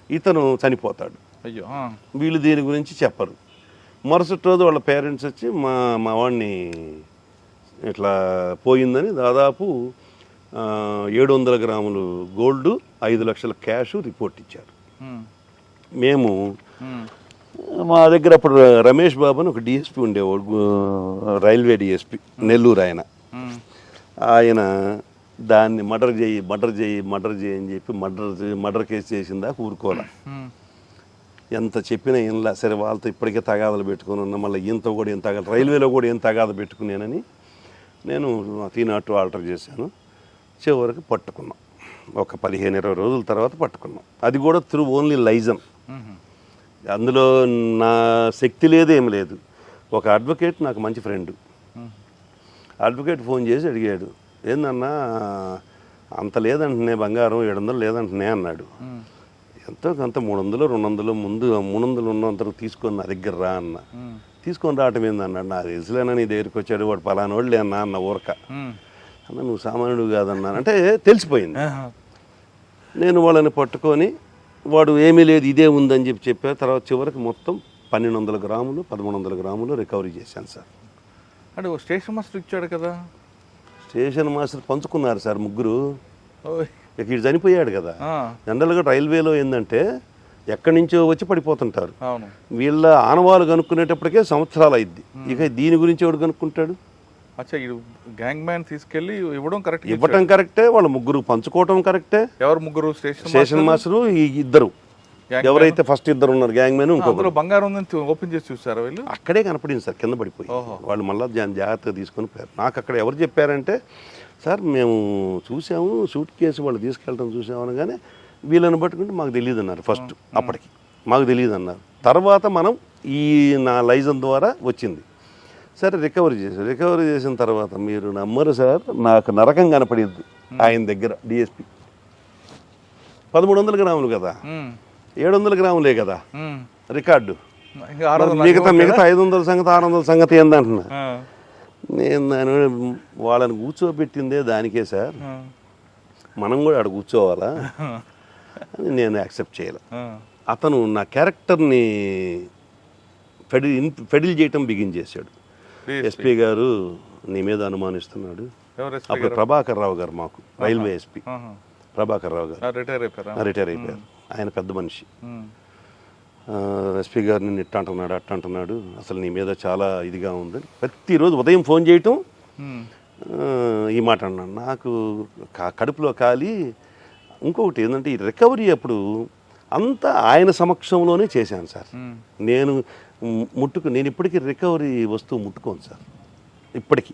ఇతను చనిపోతాడు. అయ్యో, వీళ్ళు దీని గురించి చెప్పరు. మరుసటి రోజు వాళ్ళ పేరెంట్స్ వచ్చి మా వాడిని ఇట్లా పోయిందని దాదాపు 700 గ్రాములు గోల్డ్, 5 లక్షల క్యాష్ రిపోర్ట్ ఇచ్చారు. మేము మా దగ్గర అప్పుడు రమేష్ బాబు అని ఒక డిఎస్పీ ఉండేవాడు, రైల్వే డిఎస్పీ నెల్లూరు. ఆయన దాన్ని మర్డర్ చేయి అని చెప్పి మర్డర్ కేసు చేసిందా ఊరుకోలే. ఎంత చెప్పినా ఏం సరే వాళ్ళతో ఇప్పటికే తగాదాలు పెట్టుకుని ఉన్నా, మళ్ళీ ఈయనతో కూడా ఏం తగాదు, రైల్వేలో కూడా ఏం తగాద పెట్టుకున్నానని నేను తీనాటు ఆల్టర్ చేశాను. చివరికి పట్టుకున్నాం, ఒక 15-20 రోజుల తర్వాత పట్టుకున్నాం. అది కూడా త్రూ ఓన్లీ లైజన్, అందులో నా శక్తి లేదు ఏం లేదు. ఒక అడ్వకేట్ నాకు మంచి ఫ్రెండ్, అడ్వకేట్ ఫోన్ చేసి అడిగాడు, ఏందన్నా అంత లేదంటున్నాయి బంగారం, 700 లేదంటున్నాయి అన్నాడు. ఎంతో కొంత 300 200 ముందు 300 ఉన్నంతకు తీసుకొని నా దగ్గర రా అన్న. తీసుకొని రావటం ఏందన్నాడు, నా తెలుసులేనా నీ దగ్గరికి వచ్చాడు, వాడు పలానా వాడు లేనా అన్న ఊరక. అన్న నువ్వు సామాన్యుడు కాదన్నా అంటే తెలిసిపోయింది. నేను వాళ్ళని పట్టుకొని వాడు ఏమీ లేదు ఇదే ఉందని చెప్పారు. తర్వాత చివరికి మొత్తం 1200 గ్రాములు 1300 గ్రాములు రికవరీ చేశాను సార్. అంటే స్టేషన్ మాస్టర్ ఇచ్చాడు కదా, స్టేషన్ మాస్టర్ పంచుకున్నారు సార్ ముగ్గురు. ఇక ఇటు చనిపోయాడు కదా. జనరల్గా రైల్వేలో ఏంటంటే ఎక్కడి నుంచో వచ్చి పడిపోతుంటారు, వీళ్ళ ఆనవాళ్ళు కనుక్కునేటప్పటికే సంవత్సరాలు అయింది. ఇక దీని గురించి ఎవడు కనుక్కుంటాడు? గ్యాంగ్ మ్యాన్ తీసుకెళ్ళి ఇవ్వటం కరెక్టే, వాళ్ళ ముగ్గురు పంచుకోవటం కరెక్టే. ఎవరు ముగ్గురు? స్టేషన్ మాస్టరు ఈ ఇద్దరు, ఎవరైతే ఫస్ట్ ఇద్దరు ఉన్నారు గ్యాంగ్ మ్యాన్, ఇంకొకరు. బంగారం ఉందని ఓపెన్ చేసి చూసారా వీళ్ళు? అక్కడే కనపడింది సార్, కింద పడిపోయి. వాళ్ళు మళ్ళీ జాగ్రత్తగా తీసుకొని పోయారు. నాకు అక్కడ ఎవరు చెప్పారంటే, సార్ మేము చూసాము సూట్ కేసు వాళ్ళు తీసుకెళ్ళడం చూసాము అనగానే వీళ్ళని పట్టుకుంటే మాకు తెలియదు అన్నారు. ఫస్ట్ అప్పటికి మాకు తెలియదు అన్నారు. తర్వాత మనం ఈ నా లైజన్ ద్వారా వచ్చింది. సరే రికవరీ చేసిన తర్వాత మీరు నమ్మరు సార్, నాకు నరకం కనపడింది ఆయన దగ్గర. డిఎస్పీ 1300 గ్రాములు కదా, 700 గ్రాములే కదా రికార్డు. మిగతా 500 సంగతి 600 సంగతి ఏందంటున్నా. నేను దాని వాళ్ళని కూర్చోబెట్టిందే దానికే సార్, మనం కూడా ఆడ కూర్చోవాలా అని నేను యాక్సెప్ట్ చేయలే. అతను నా క్యారెక్టర్ని ఫెడిల్ చేయటం బిగిన్ చేశాడు. ఎస్పీ గారు నీ మీద అనుమానిస్తున్నాడు. అప్పుడు ప్రభాకర్ రావు గారు, మాకు రైల్వే ఎస్పీ ప్రభాకర్ రావు గారు రిటైర్ అయిపోయారు. ఆయన పెద్ద మనిషి. ఎస్పీ గారు నిన్ను ఇట్ట అంటున్నాడు, అట్ట అంటున్నాడు, అసలు నీ మీద చాలా ఇదిగా ఉంది. ప్రతిరోజు ఉదయం ఫోన్ చేయటం ఈ మాట అన్నాడు. నాకు కడుపులో కాలి. ఇంకొకటి ఏంటంటే ఈ రికవరీ అప్పుడు అంతా ఆయన సమక్షంలోనే చేశాను సార్. నేను ఇప్పటికీ రికవరీ వస్తువు ముట్టుకోను సార్. ఇప్పటికీ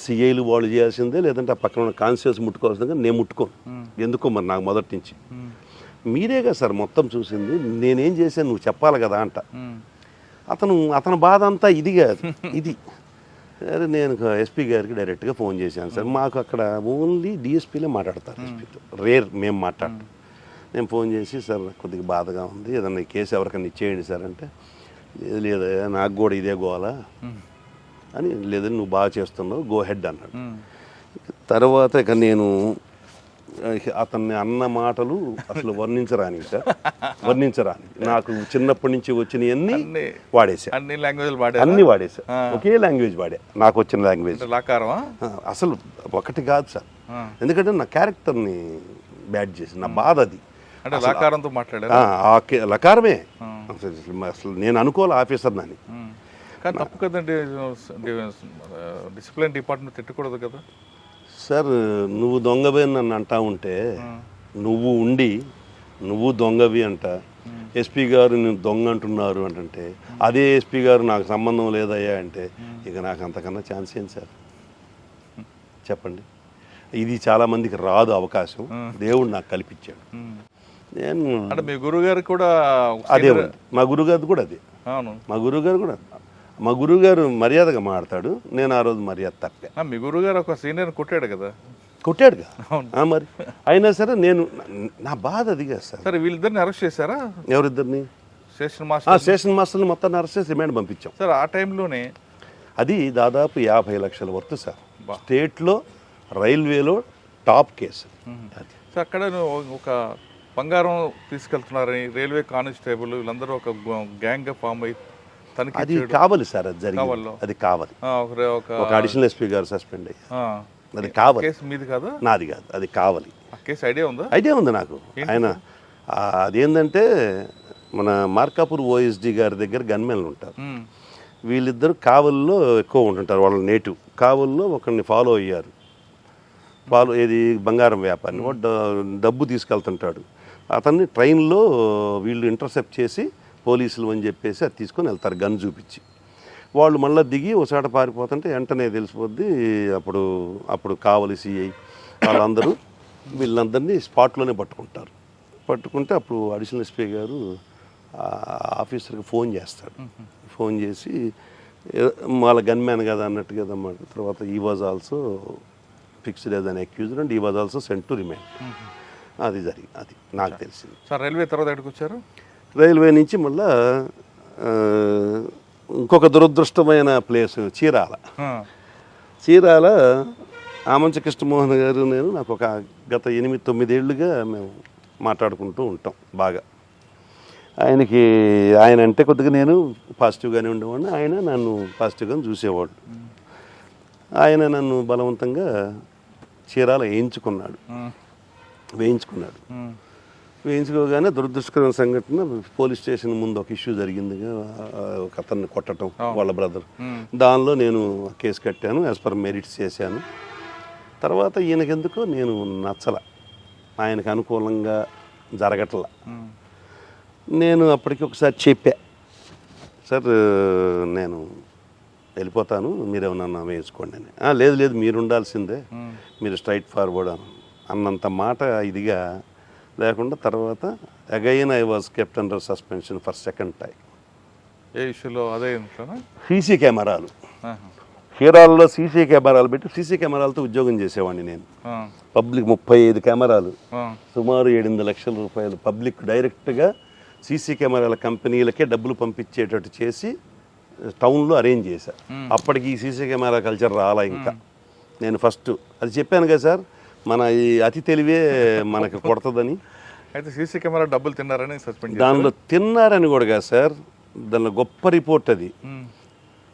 సిఐలు వాళ్ళు చేయాల్సిందే, లేదంటే ఆ పక్కన ఉన్న కాన్షియస్ ముట్టుకోవాల్సిందే, నేను ముట్టుకోను. ఎందుకో మరి నాకు మొదటి నుంచి. మీరేగా సార్ మొత్తం చూసింది, నేనేం చేశాను నువ్వు చెప్పాలి కదా అంట. అతని బాధ అంతా ఇది కాదు, ఇది. అరే నేను ఎస్పీ గారికి డైరెక్ట్గా ఫోన్ చేశాను సార్. మాకు అక్కడ ఓన్లీ డిఎస్పీలే మాట్లాడతారు, ఎస్పీతో రేర్ మేము మాట్లాడతాం. నేను ఫోన్ చేసి సార్ కొద్దిగా బాధగా ఉంది, ఏదన్నా కేసు ఎవరికైనా ఇచ్చేయండి సార్ అంటే, లేదు నాకు కూడా ఇదే గోలా అని, లేదని నువ్వు బాగా చేస్తున్నావు, గో హెడ్ అన్నాడు. తర్వాత ఇక నేను అతన్ని అన్న మాటలు అసలు వర్ణించరాని సార్, వర్ణించరాని. నాకు చిన్నప్పటి నుంచి వచ్చినవన్నీ వాడేసా, అన్ని వాడేసా, ఒకే లాంగ్వేజ్ వాడా, నాకు వచ్చిన లాంగ్వేజ్. అసలు ఒకటి కాదు సార్, ఎందుకంటే నా క్యారెక్టర్ని బ్యాడ్ చేసి నా బాధ అది. లకారమే అసలు నేను అనుకోవాలి ఆఫీసర్ దాన్ని. కానీ తప్పు కదండి, డిసిప్లిన్ డిపార్ట్మెంట్ తిట్టకూడదు కదా సార్. నువ్వు దొంగవి అని నన్ను అంటా ఉంటే, నువ్వు ఉండి నువ్వు దొంగవి అంట, ఎస్పీ గారు నేను దొంగ అంటున్నారు అంటే, అదే ఎస్పీ గారు నాకు సంబంధం లేదయ్యా అంటే, ఇక నాకు అంతకన్నా ఛాన్స్ ఏంటి సార్ చెప్పండి. ఇది చాలా మందికి రాదు అవకాశం, దేవుడు నాకు కల్పించాడు. నేను అంటే మీ గురుగారు కూడా అదే, మా గురుగారు కూడా అదే, మా గురుగారు మర్యాదగా మాడతాడు, నేను ఆ రోజు మర్యాద తప్పే. మీ గురుగారు ఒక సీనియర్ కొట్టాడుగా మరి. అయినా సరే నేను నా బాధ అది కదా సార్. సరే వీళ్ళిద్దరిని అరెస్ట్ చేశారా? ఎవరిద్దరిని? స్టేషన్ మాస్టర్ని మొత్తాన్ని అరెస్ట్ చేసి రిమాండ్ పంపించాం సార్. ఆ టైంలోనే అది దాదాపు 50 లక్షల వర్త్ సార్. స్టేట్లో రైల్వేలో టాప్ కేసు. సార్ అక్కడ ఒక బంగారం తీసుకెళ్తున్నారని రైల్వే కానిస్టేబుల్ వీళ్ళందరూ ఒక గ్యాంగ్ ఫామ్ అయ్యి అది కావాలి సార్, అది జరిగింది, అది కావాలి. ఒక అడిషనల్ ఎస్పీ గారు సస్పెండ్ అయ్యారు, అది కావాలి. మీది కాదు, నాది కాదు, అది కావాలి. కేసు ఐడియా ఉందా? ఐడియా ఉంది నాకు. ఆయన అదేంటంటే మన మార్కాపూర్ ఓఎస్డి గారి దగ్గర గన్మెన్లు ఉంటారు. వీళ్ళిద్దరు కావల్లో ఎక్కువ ఉంటుంటారు, వాళ్ళ నేటివ్ కావల్లో ఒకరిని ఫాలో అయ్యారు. ఏది బంగారం వ్యాపారిని, వాడు డబ్బు తీసుకెళ్తుంటాడు. అతన్ని ట్రైన్లో వీళ్ళు ఇంటర్సెప్ట్ చేసి పోలీసులు అని చెప్పేసి అది తీసుకొని వెళ్తారు, గన్ చూపించి. వాళ్ళు మళ్ళీ దిగి ఒకసాట పారిపోతుంటే వెంటనే తెలిసిపోద్ది. అప్పుడు కావలి సిఐ వాళ్ళందరూ వీళ్ళందరినీ స్పాట్లోనే పట్టుకుంటారు. పట్టుకుంటే అప్పుడు అడిషనల్ ఎస్పీ గారు ఆఫీసర్కి ఫోన్ చేస్తాడు. ఫోన్ చేసి వాళ్ళ గన్ మ్యాన్ కదా అన్నట్టు కదా అన్నమాట. తర్వాత I was also fixed as an accused and I was also sent to remand. అది జరిగింది, అది నాకు తెలిసింది సార్. రైల్వే తర్వాత ఎక్కడికి వచ్చారు? రైల్వే నుంచి మళ్ళా ఇంకొక దురదృష్టమైన ప్లేస్ చీరాల ఆమంచ కృష్ణమోహన్ గారు నేను నాకు ఒక గత 8-9 ఏళ్ళుగా మేము మాట్లాడుకుంటూ ఉంటాం బాగా. ఆయన అంటే కొద్దిగా నేను పాజిటివ్గానే ఉండేవాడిని, ఆయన నన్ను పాజిటివ్గానే చూసేవాడు. ఆయన నన్ను బలవంతంగా చీరాల వేయించుకోగానే దురదృష్టకరమైన సంఘటన, పోలీస్ స్టేషన్ ముందు ఒక ఇష్యూ జరిగిందిగా, ఒక అతన్ని కొట్టడం వాళ్ళ బ్రదర్. దానిలో నేను కేసు కట్టాను, యాజ్ పర్ మెరిట్స్ చేశాను. తర్వాత ఈయనకెందుకో నేను నచ్చల, ఆయనకు అనుకూలంగా జరగట్ల. నేను అప్పటికి ఒకసారి చెప్పా, సార్ నేను వెళ్ళిపోతాను, మీరేమన్నా వేసుకోండి అని. లేదు మీరు ఉండాల్సిందే, మీరు స్ట్రైట్ ఫార్వర్డ్ అన్నంత మాట ఇదిగా లేకుండా. తర్వాత again I was kept under suspension for second time. ఏ ఇష్యూలో? అదే సీసీ కెమెరాలు, చీరాలలో సీసీ కెమెరాలు పెట్టి సీసీ కెమెరాలతో ఉద్యోగం చేసేవాడిని నేను. పబ్లిక్ 35 కెమెరాలు, సుమారు 7-8 లక్షల రూపాయలు పబ్లిక్ డైరెక్ట్గా సీసీ కెమెరాల కంపెనీలకే డబ్బులు పంపించేటట్టు చేసి టౌన్లో అరేంజ్ చేశారు. అప్పటికి ఈ సీసీ కెమెరా కల్చర్ రాలా ఇంకా. నేను ఫస్ట్ అది చెప్పాను కదా సార్, మన ఈ అతి తెలివే మనకు కొడుతుందని. అయితే సీసీ కెమెరా డబ్బులు తిన్నారని సస్పెండ్ దానిలో తిన్నారని కూడా కాదు సార్, దానిలో గొప్ప రిపోర్ట్ అది.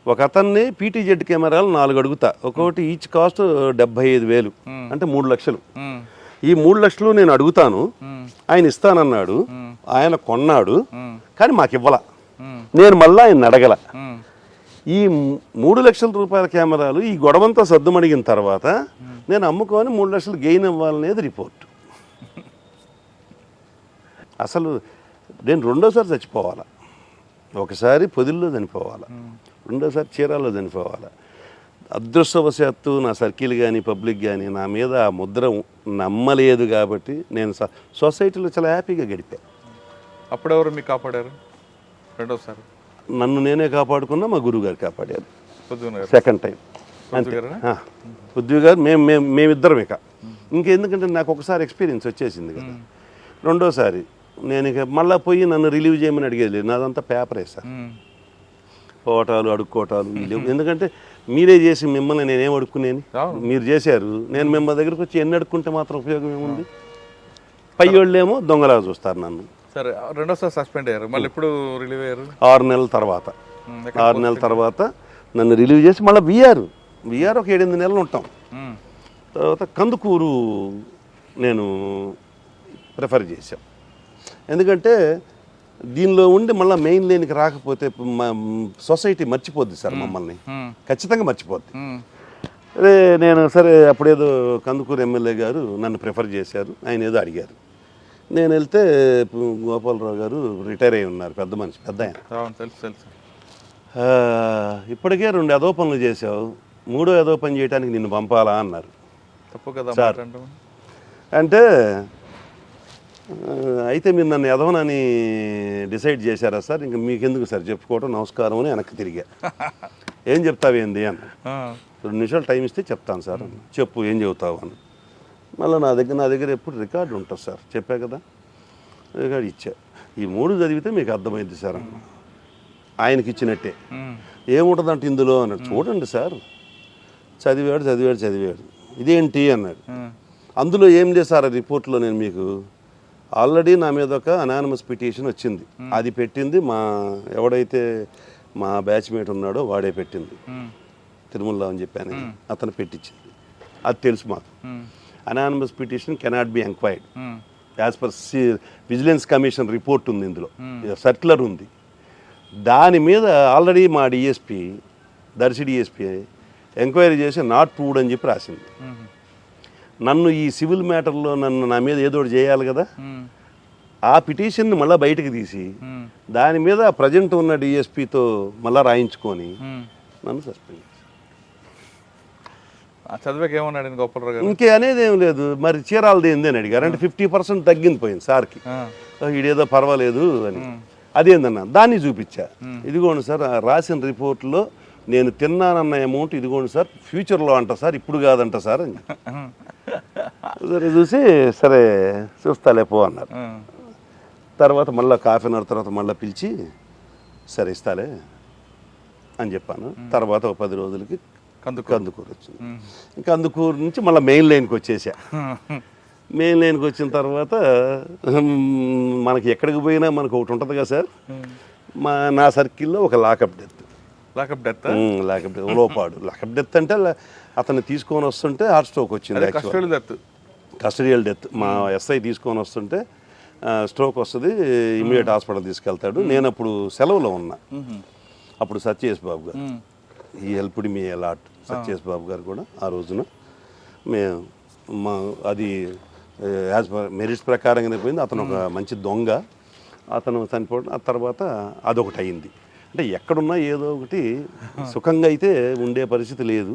ఒక అతన్ని పీటీజెడ్ కెమెరాలు 4 అడుగుతా, ఒక్కొక్కటి ఈచ్ కాస్ట్ 75,000, అంటే 3 లక్షలు. ఈ 3 లక్షలు నేను అడుగుతాను, ఆయన ఇస్తానన్నాడు, ఆయన కొన్నాడు, కానీ మాకు ఇవ్వాల. నేను మళ్ళీ ఆయన అడగల. ఈ 3 లక్షల రూపాయల కెమెరాలు ఈ గొడవంతా సద్దుమణిగిన తర్వాత నేను అమ్ముకొని 3 లక్షలు గెయిన్ ఇవ్వాలనేది రిపోర్ట్. అసలు నేను రెండోసారి చచ్చిపోవాలా, ఒకసారి పొదిల్లో చనిపోవాలా, రెండోసారి చీరాల్లో చనిపోవాలా. అదృష్టవశాత్తు నా సర్కిల్ కానీ పబ్లిక్ కానీ నా మీద ఆ ముద్ర నమ్మలేదు కాబట్టి నేను సొసైటీలో చాలా హ్యాపీగా గడిపా. అప్పుడెవరు మీకు కాపాడారు రెండోసారి? నన్ను నేనే కాపాడుకున్నా, మా గురువు గారు కాపాడారు పొద్దున్న సెకండ్ టైం. అంతే, ఉద్యోగి గారు మేమిద్దరం ఇంకెందుకంటే నాకు ఒకసారి ఎక్స్పీరియన్స్ వచ్చేసింది కదా. రెండోసారి నేను ఇక మళ్ళీ పోయి నన్ను రిలీవ్ చేయమని అడిగేది లేదు, నాదంతా పేపరే సార్. పోవటాలు అడుక్కోవటాలు లేవు, ఎందుకంటే మీరే చేసి మిమ్మల్ని నేనేం అడుక్కునేని, మీరు చేశారు. నేను మిమ్మల్ని దగ్గరికి వచ్చి ఎన్ని అడుక్కుంటే మాత్రం ఉపయోగం ఏముంది? పై వాళ్ళేమో దొంగలాగా చూస్తారు నన్ను. సరే, రెండోసారి సస్పెండ్ అయ్యారు, మళ్ళీ ఎప్పుడు రిలీవ్ అయ్యారు? 6 నెలల తర్వాత. 6 నెలల తర్వాత నన్ను రిలీవ్ చేసి మళ్ళీ విఆర్ ఒక 7-8 నెలలు ఉంటాం. తర్వాత కందుకూరు నేను ప్రిఫర్ చేశాం, ఎందుకంటే దీనిలో ఉండి మళ్ళీ మెయిన్ లేనికి రాకపోతే సొసైటీ మర్చిపోద్ది సార్, మమ్మల్ని ఖచ్చితంగా మర్చిపోద్ది. అదే నేను సరే అప్పుడేదో కందుకూరు ఎమ్మెల్యే గారు నన్ను ప్రిఫర్ చేశారు, ఆయన ఏదో అడిగారు. నేను వెళ్తే గోపాలరావు గారు రిటైర్ అయి ఉన్నారు, పెద్ద మనిషి, పెద్ద ఆయన. తెలుసు. ఇప్పటికే 2 ఏదో పనులు చేసావు, 3వ ఏదో పని చేయడానికి నిన్ను పంపాలా అన్నారు. తప్పు కదా సార్ అంటే, అయితే మీరు నన్ను ఎదవనని డిసైడ్ చేశారా సార్, ఇంకా మీకెందుకు సార్ చెప్పుకోవటం, నమస్కారం అని వెనక్కి తిరిగా. ఏం చెప్తావేంది అన్న. 2 నిమిషాలు టైం ఇస్తే చెప్తాను సార్ అన్న. చెప్పు ఏం చెబుతావు అని. మళ్ళీ నా దగ్గర ఎప్పుడు రికార్డు ఉంటుంది సార్, చెప్పా కదా, రికార్డు ఇచ్చా. ఈ 3 చదివితే మీకు అర్థమైంది సార్ అన్న. ఆయనకి ఇచ్చినట్టే. ఏముంటుందంటే ఇందులో అన్నాడు. చూడండి సార్, చదివాడు, ఇదేంటి అన్నాడు. అందులో ఏం లేదు సార్, ఆ రిపోర్ట్లో నేను మీకు ఆల్రెడీ నా మీద ఒక అనానిమస్ పిటిషన్ వచ్చింది, అది పెట్టింది ఎవడైతే మా బ్యాచ్మేట్ ఉన్నాడో వాడే పెట్టింది, తిరుమల అని చెప్పాను, అతను పెట్టించింది. అది తెలుసు మాకు. Anonymous petition cannot be enquired as per vigilance commission report ఉంది, ఇందులో సర్క్యులర్ ఉంది. దాని మీద ఆల్రెడీ మా డిఎస్పీ, దర్శి డిఎస్పీ ఎంక్వైరీ చేసి నాట్ ప్రూవ్డ్ అని చెప్పి రాసింది. నన్ను ఈ సివిల్ మ్యాటర్లో నా మీద ఏదో ఒకటి చేయాలి కదా, ఆ పిటిషన్ని మళ్ళీ బయటకు తీసి దాని మీద ప్రజెంట్ ఉన్న డిఎస్పీతో మళ్ళీ రాయించుకొని నన్ను సస్పెండ్ చేశారు. చదివాక ఏమన్నాడు గోపాలరావు గారు? ఇంకే అనేది ఏం లేదు, మరి చీరాలది ఏంది అని అడిగారు. అంటే 50% తగ్గింది పోయింది సార్కి, ఇదేదో పర్వాలేదు అని. అదేందన్నా దాన్ని చూపించా, ఇదిగోండి సార్ రాసిన రిపోర్ట్లో నేను తిన్నానన్న అమౌంట్ ఇదిగోండి సార్, ఫ్యూచర్లో అంట సార్, ఇప్పుడు కాదంట సార్ అని. సరే చూసి సరే చూస్తాలే పో అన్నారు. తర్వాత మళ్ళీ ½ అవర్ తర్వాత మళ్ళీ పిలిచి సరే ఇస్తాలే అని చెప్పాను. తర్వాత ఒక 10 రోజులకి కందుకూరు వచ్చింది. కందుకూరు నుంచి మళ్ళీ మెయిన్ లైన్కి వచ్చేసా. మెయిన్ లైన్కి వచ్చిన తర్వాత మనకి ఎక్కడికి పోయినా మనకు ఒకటి ఉంటుంది కదా సార్, నా సర్కిల్లో ఒక లాకప్ డెత్ లోపాడు. లాకప్ డెత్ అంటే అతన్ని తీసుకొని వస్తుంటే హార్ట్ స్ట్రోక్ వచ్చింది. Custodial death. మా ఎస్ఐ తీసుకొని వస్తుంటే స్ట్రోక్ వస్తుంది, ఇమీడియట్ హాస్పిటల్ తీసుకెళ్తాడు. నేను అప్పుడు సెలవులో ఉన్నా. అప్పుడు సత్యేష్ బాబు గారు, ఈ హెల్ప్డ్ మీ అలాట్. సత్యేష్ బాబు గారు కూడా ఆ రోజున అది యాజ్ పర్ మెరిట్స్ ప్రకారంగానే పోయింది. అతను ఒక మంచి దొంగ, అతను చనిపోవడం. ఆ తర్వాత అదొకటి అయింది. అంటే ఎక్కడున్నా ఏదో ఒకటి సుఖంగా అయితే ఉండే పరిస్థితి లేదు.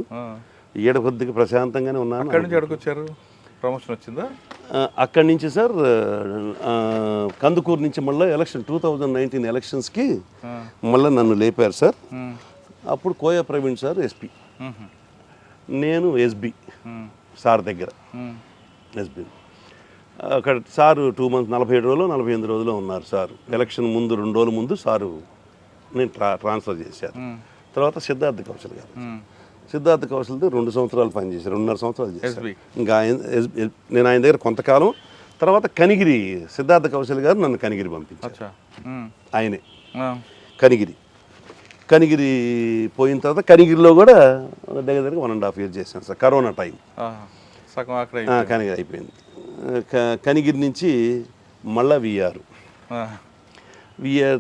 ఈడ కొద్దిగా ప్రశాంతంగానే ఉన్నాను. అక్కడి నుంచి ఎక్కడికొచ్చారు? ప్రమోషన్ వచ్చిందా? అక్కడి నుంచి సార్ కందుకూరు నుంచి మళ్ళీ 2019 ఎలక్షన్స్కి మళ్ళీ నన్ను లేపారు సార్. అప్పుడు కోయ ప్రవీణ్ సార్ ఎస్పీ, నేను ఎస్బీ సార్ దగ్గర. ఎస్బీ అక్కడ సారు 2 months 47 రోజులు 48 రోజులు ఉన్నారు సార్. ఎలక్షన్ ముందు 2 రోజుల ముందు సారు నేను ట్రాన్స్ఫర్ చేశారు. తర్వాత సిద్ధార్థ కౌశల్ గారు, సిద్ధార్థ కౌశల్తో 2 సంవత్సరాలు పనిచేశాను, 2.5 సంవత్సరాలు చేశాను. SB. ఇంకా నేను ఆయన దగ్గర కొంతకాలం తర్వాత కనిగిరి సిద్ధార్థ కౌశల్ గారు నన్ను కనిగిరి పంపించారు. అచ్చా. ఆయనే కనిగిరి పోయిన తర్వాత కనిగిరిలో కూడా దగ్గర 1.5 years చేశాను సార్. కరోనా టైం సగం అక్కడ కనిగిరి అయిపోయింది. కనిగిరి నుంచి మళ్ళా విఆర్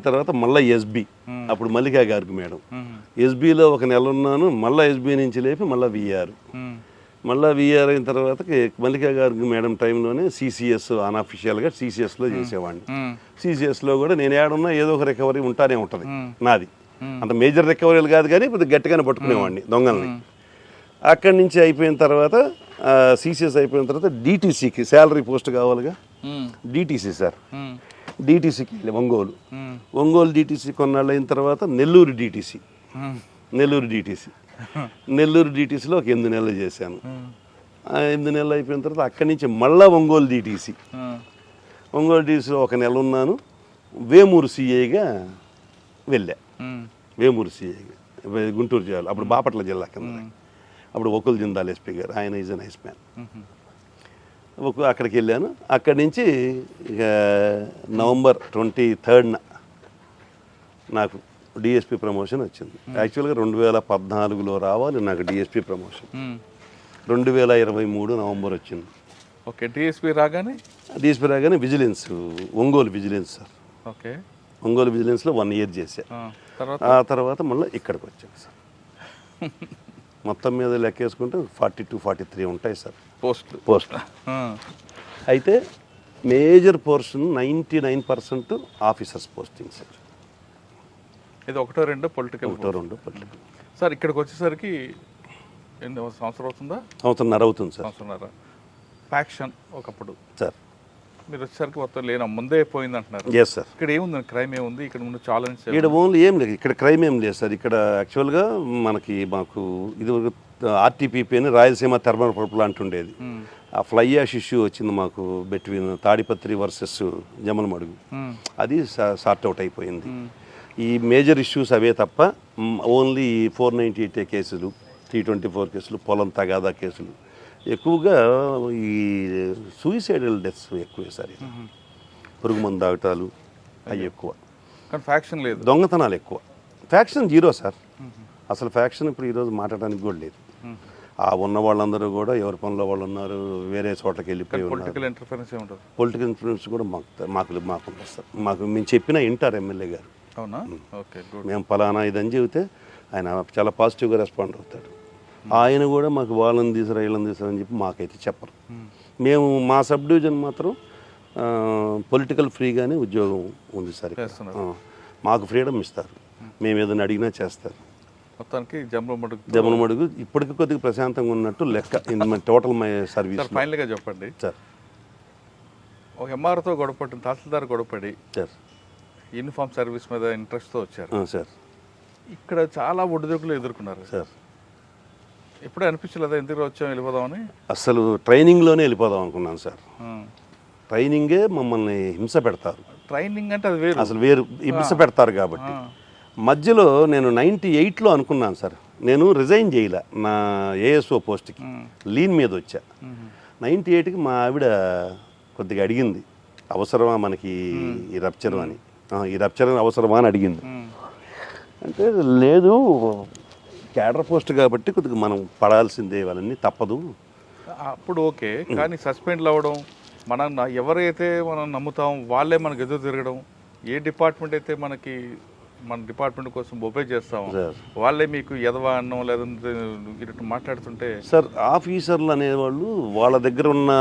తర్వాత మళ్ళీ ఎస్బి, అప్పుడు మల్లికా గారికి మేడం. ఎస్బిలో 1 నెల ఉన్నాను, మళ్ళీ ఎస్బి నుంచి లేపి మళ్ళీ విఆర్ అయిన తర్వాత మల్లికా గారికి మేడం టైంలోనే సిసిఎస్ అన్అఫిషియల్గా సిసిఎస్లో చేసేవాడిని. సిసిఎస్లో కూడా నేను ఏడున్నా ఏదో ఒక రికవరీ ఉంటానే ఉంటుంది నాది. అంత మేజర్ రికవరీలు కాదు కానీ కొద్దిగా గట్టిగానే పట్టుకునేవాడిని దొంగల్ని. అక్కడి నుంచి అయిపోయిన తర్వాత సిసిఎస్ అయిపోయిన తర్వాత డిటీసీకి శాలరీ పోస్ట్ కావాలిగా, డిటీసీ సార్, డిటీసీకి వెళ్ళి ఒంగోలు డిటీసీ కొన్నాళ్ళు అయిన తర్వాత నెల్లూరు డిటీసీలో ఒక 8 నెలలు చేశాను. 8 నెలలు అయిపోయిన తర్వాత అక్కడి నుంచి మళ్ళీ ఒంగోలు డిటీసీలో 1 నెల ఉన్నాను. వేమూరు సిఐగా వెళ్ళా. వేమూరు సిఐగా గుంటూరు జిల్లా, అప్పుడు బాపట్ల జిల్లా కింద. అప్పుడు ఒకుల్ జిందాల్ ఎస్పీ గారు, ఆయన ఈజ్ అ నైస్ మ్యాన్. అక్కడికి వెళ్ళాను. అక్కడి నుంచి ఇక November 23rd నాకు డిఎస్పీ ప్రమోషన్ వచ్చింది. యాక్చువల్గా 2014లో రావాలి నాకు డిఎస్పీ ప్రమోషన్. 2023 November వచ్చింది. ఓకే. డిఎస్పీ రాగానే vigilance, Ongole vigilance sir. Okay. Ongole విజిలెన్స్లో 1 year చేశా. ఆ తర్వాత మళ్ళీ ఇక్కడికి వచ్చాను సార్. మొత్తం మీద లెక్కేసుకుంటే 42-43 ఉంటాయి సార్ పోస్ట్. అయితే major portion 99% officers posting sir. ఇది 1-2 పొలిటికల్. సార్ ఇక్కడికి వచ్చేసరికి ఎన్ని సంవత్సరం అవుతుందా? సంవత్సరంన్నర అవుతుంది సార్. ఫ్యాక్షన్ ఒకప్పుడు సార్, మీరు వచ్చేసరికి మొత్తం లేనా ముందే పోయింది అంటున్నారు. Yes sir. ఇక్కడ ఏముంది, క్రైమ్ ఏముంది ఇక్కడ ముందు? ఛాలెంజ్ ఇక్కడ ఓన్లీ ఏం లేదు, ఇక్కడ క్రైమ్ ఏం లేదు సార్. ఇక్కడ యాక్చువల్గా మాకు ఇది ఆర్టీపీపీ అని రాయలసీమ థర్మల్ పవర్ ప్లాంట్ ఉండేది. ఆ ఫ్లై యాష్ ఇష్యూ వచ్చింది మాకు బిట్వీన్ తాడిపత్రి వర్సెస్ జమ్మలమడుగు. అది సార్ట్ అవుట్ అయిపోయింది. ఈ మేజర్ ఇష్యూస్ అవే తప్ప ఓన్లీ 498 కేసులు, 324 కేసులు, పొలం తగాదా కేసులు ఎక్కువగా. ఈ సూయిసైడల్ డెత్స్ ఎక్కువే సార్. పురుగు మందు తాగటాలు అవి ఎక్కువ, కానీ ఫ్యాక్షన్ లేదు. దొంగతనాలు ఎక్కువ. Faction zero sir. అసలు ఫ్యాక్షన్ ఇప్పుడు ఈరోజు మాట్లాడడానికి కూడా లేదు. ఆ ఉన్న వాళ్ళందరూ కూడా ఎవరి పనిలో వాళ్ళు ఉన్నారు, వేరే చోట్లకి వెళ్ళిపోయి ఉన్నారు. పొలిటికల్ ఇంటర్ఫరెన్స్ కూడా మాకు సార్. మేము చెప్పినా వింటారు ఎమ్మెల్యే గారు. అవునా? Okay, good. మేము ఫలానా ఇదని చెబితే ఆయన చాలా పాజిటివ్గా రెస్పాండ్ అవుతాడు. ఆయన కూడా మాకు వాళ్ళని తీసుకురా వీళ్ళని తీసుకురా అని చెప్పి మాకైతే చెప్పరు. మేము మా సబ్ డివిజన్ మాత్రం పొలిటికల్ ఫ్రీగానే ఉద్యోగం ఉంది సార్. మాకు ఫ్రీడమ్ ఇస్తారు, మేము ఏదైనా అడిగినా చేస్తారు. మొత్తానికి జమ్మలమడుగు ఇప్పటికి కొద్దిగా ప్రశాంతంగా ఉన్నట్టు లెక్క. Total my service. ఫైనల్గా చెప్పండి సార్. ఒక ఎంఆర్తో గొడవపడి, తహసీల్దార్ గొడవపడి సార్ యూనిఫామ్ సర్వీస్ మీద ఇంట్రెస్ట్తో వచ్చారు సార్. ఇక్కడ చాలా ఒడిదుడుకులు ఎదుర్కొన్నారు సార్. ఎప్పుడే అనిపించలేదా ఎందుకు వచ్చాం వెళ్ళిపోదామని? అసలు ట్రైనింగ్లోనే వెళ్ళిపోదాం అనుకున్నాను సార్. ట్రైనింగే మమ్మల్ని హింస పెడతారు. ట్రైనింగ్ అంటే అది వేరు, అసలు వేరు. హింస పెడతారు కాబట్టి మధ్యలో నేను 98లో అనుకున్నాను సార్. నేను రిజైన్ చేయలే నా ఏఎస్ఓ పోస్ట్కి, లీన్ మీద వచ్చా. 98కి మా ఆవిడ కొద్దిగా అడిగింది, అవసరమా మనకి ఈ రప్చర్ అని, ఈ రప్చర్ అవసరమా అని అడిగింది. అంటే లేదు, క్యాడర్ పోస్ట్ కాబట్టి కొద్దిగా మనం పడాల్సిందే, వాళ్ళని తప్పదు. అప్పుడు ఓకే, కానీ సస్పెండ్లు అవ్వడం, మనం ఎవరైతే మనం నమ్ముతాం వాళ్ళే మనకు ఎదురు తిరగడం, ఏ డిపార్ట్మెంట్ అయితే మనకి మన డిపార్ట్మెంట్ కోసం ఒబే చేస్తాం వాళ్ళే మీకు ఎదవా అన్నం లేదంటే ఇటు మాట్లాడుతుంటే సార్, ఆఫీసర్లు అనేవాళ్ళు వాళ్ళ దగ్గర ఉన్న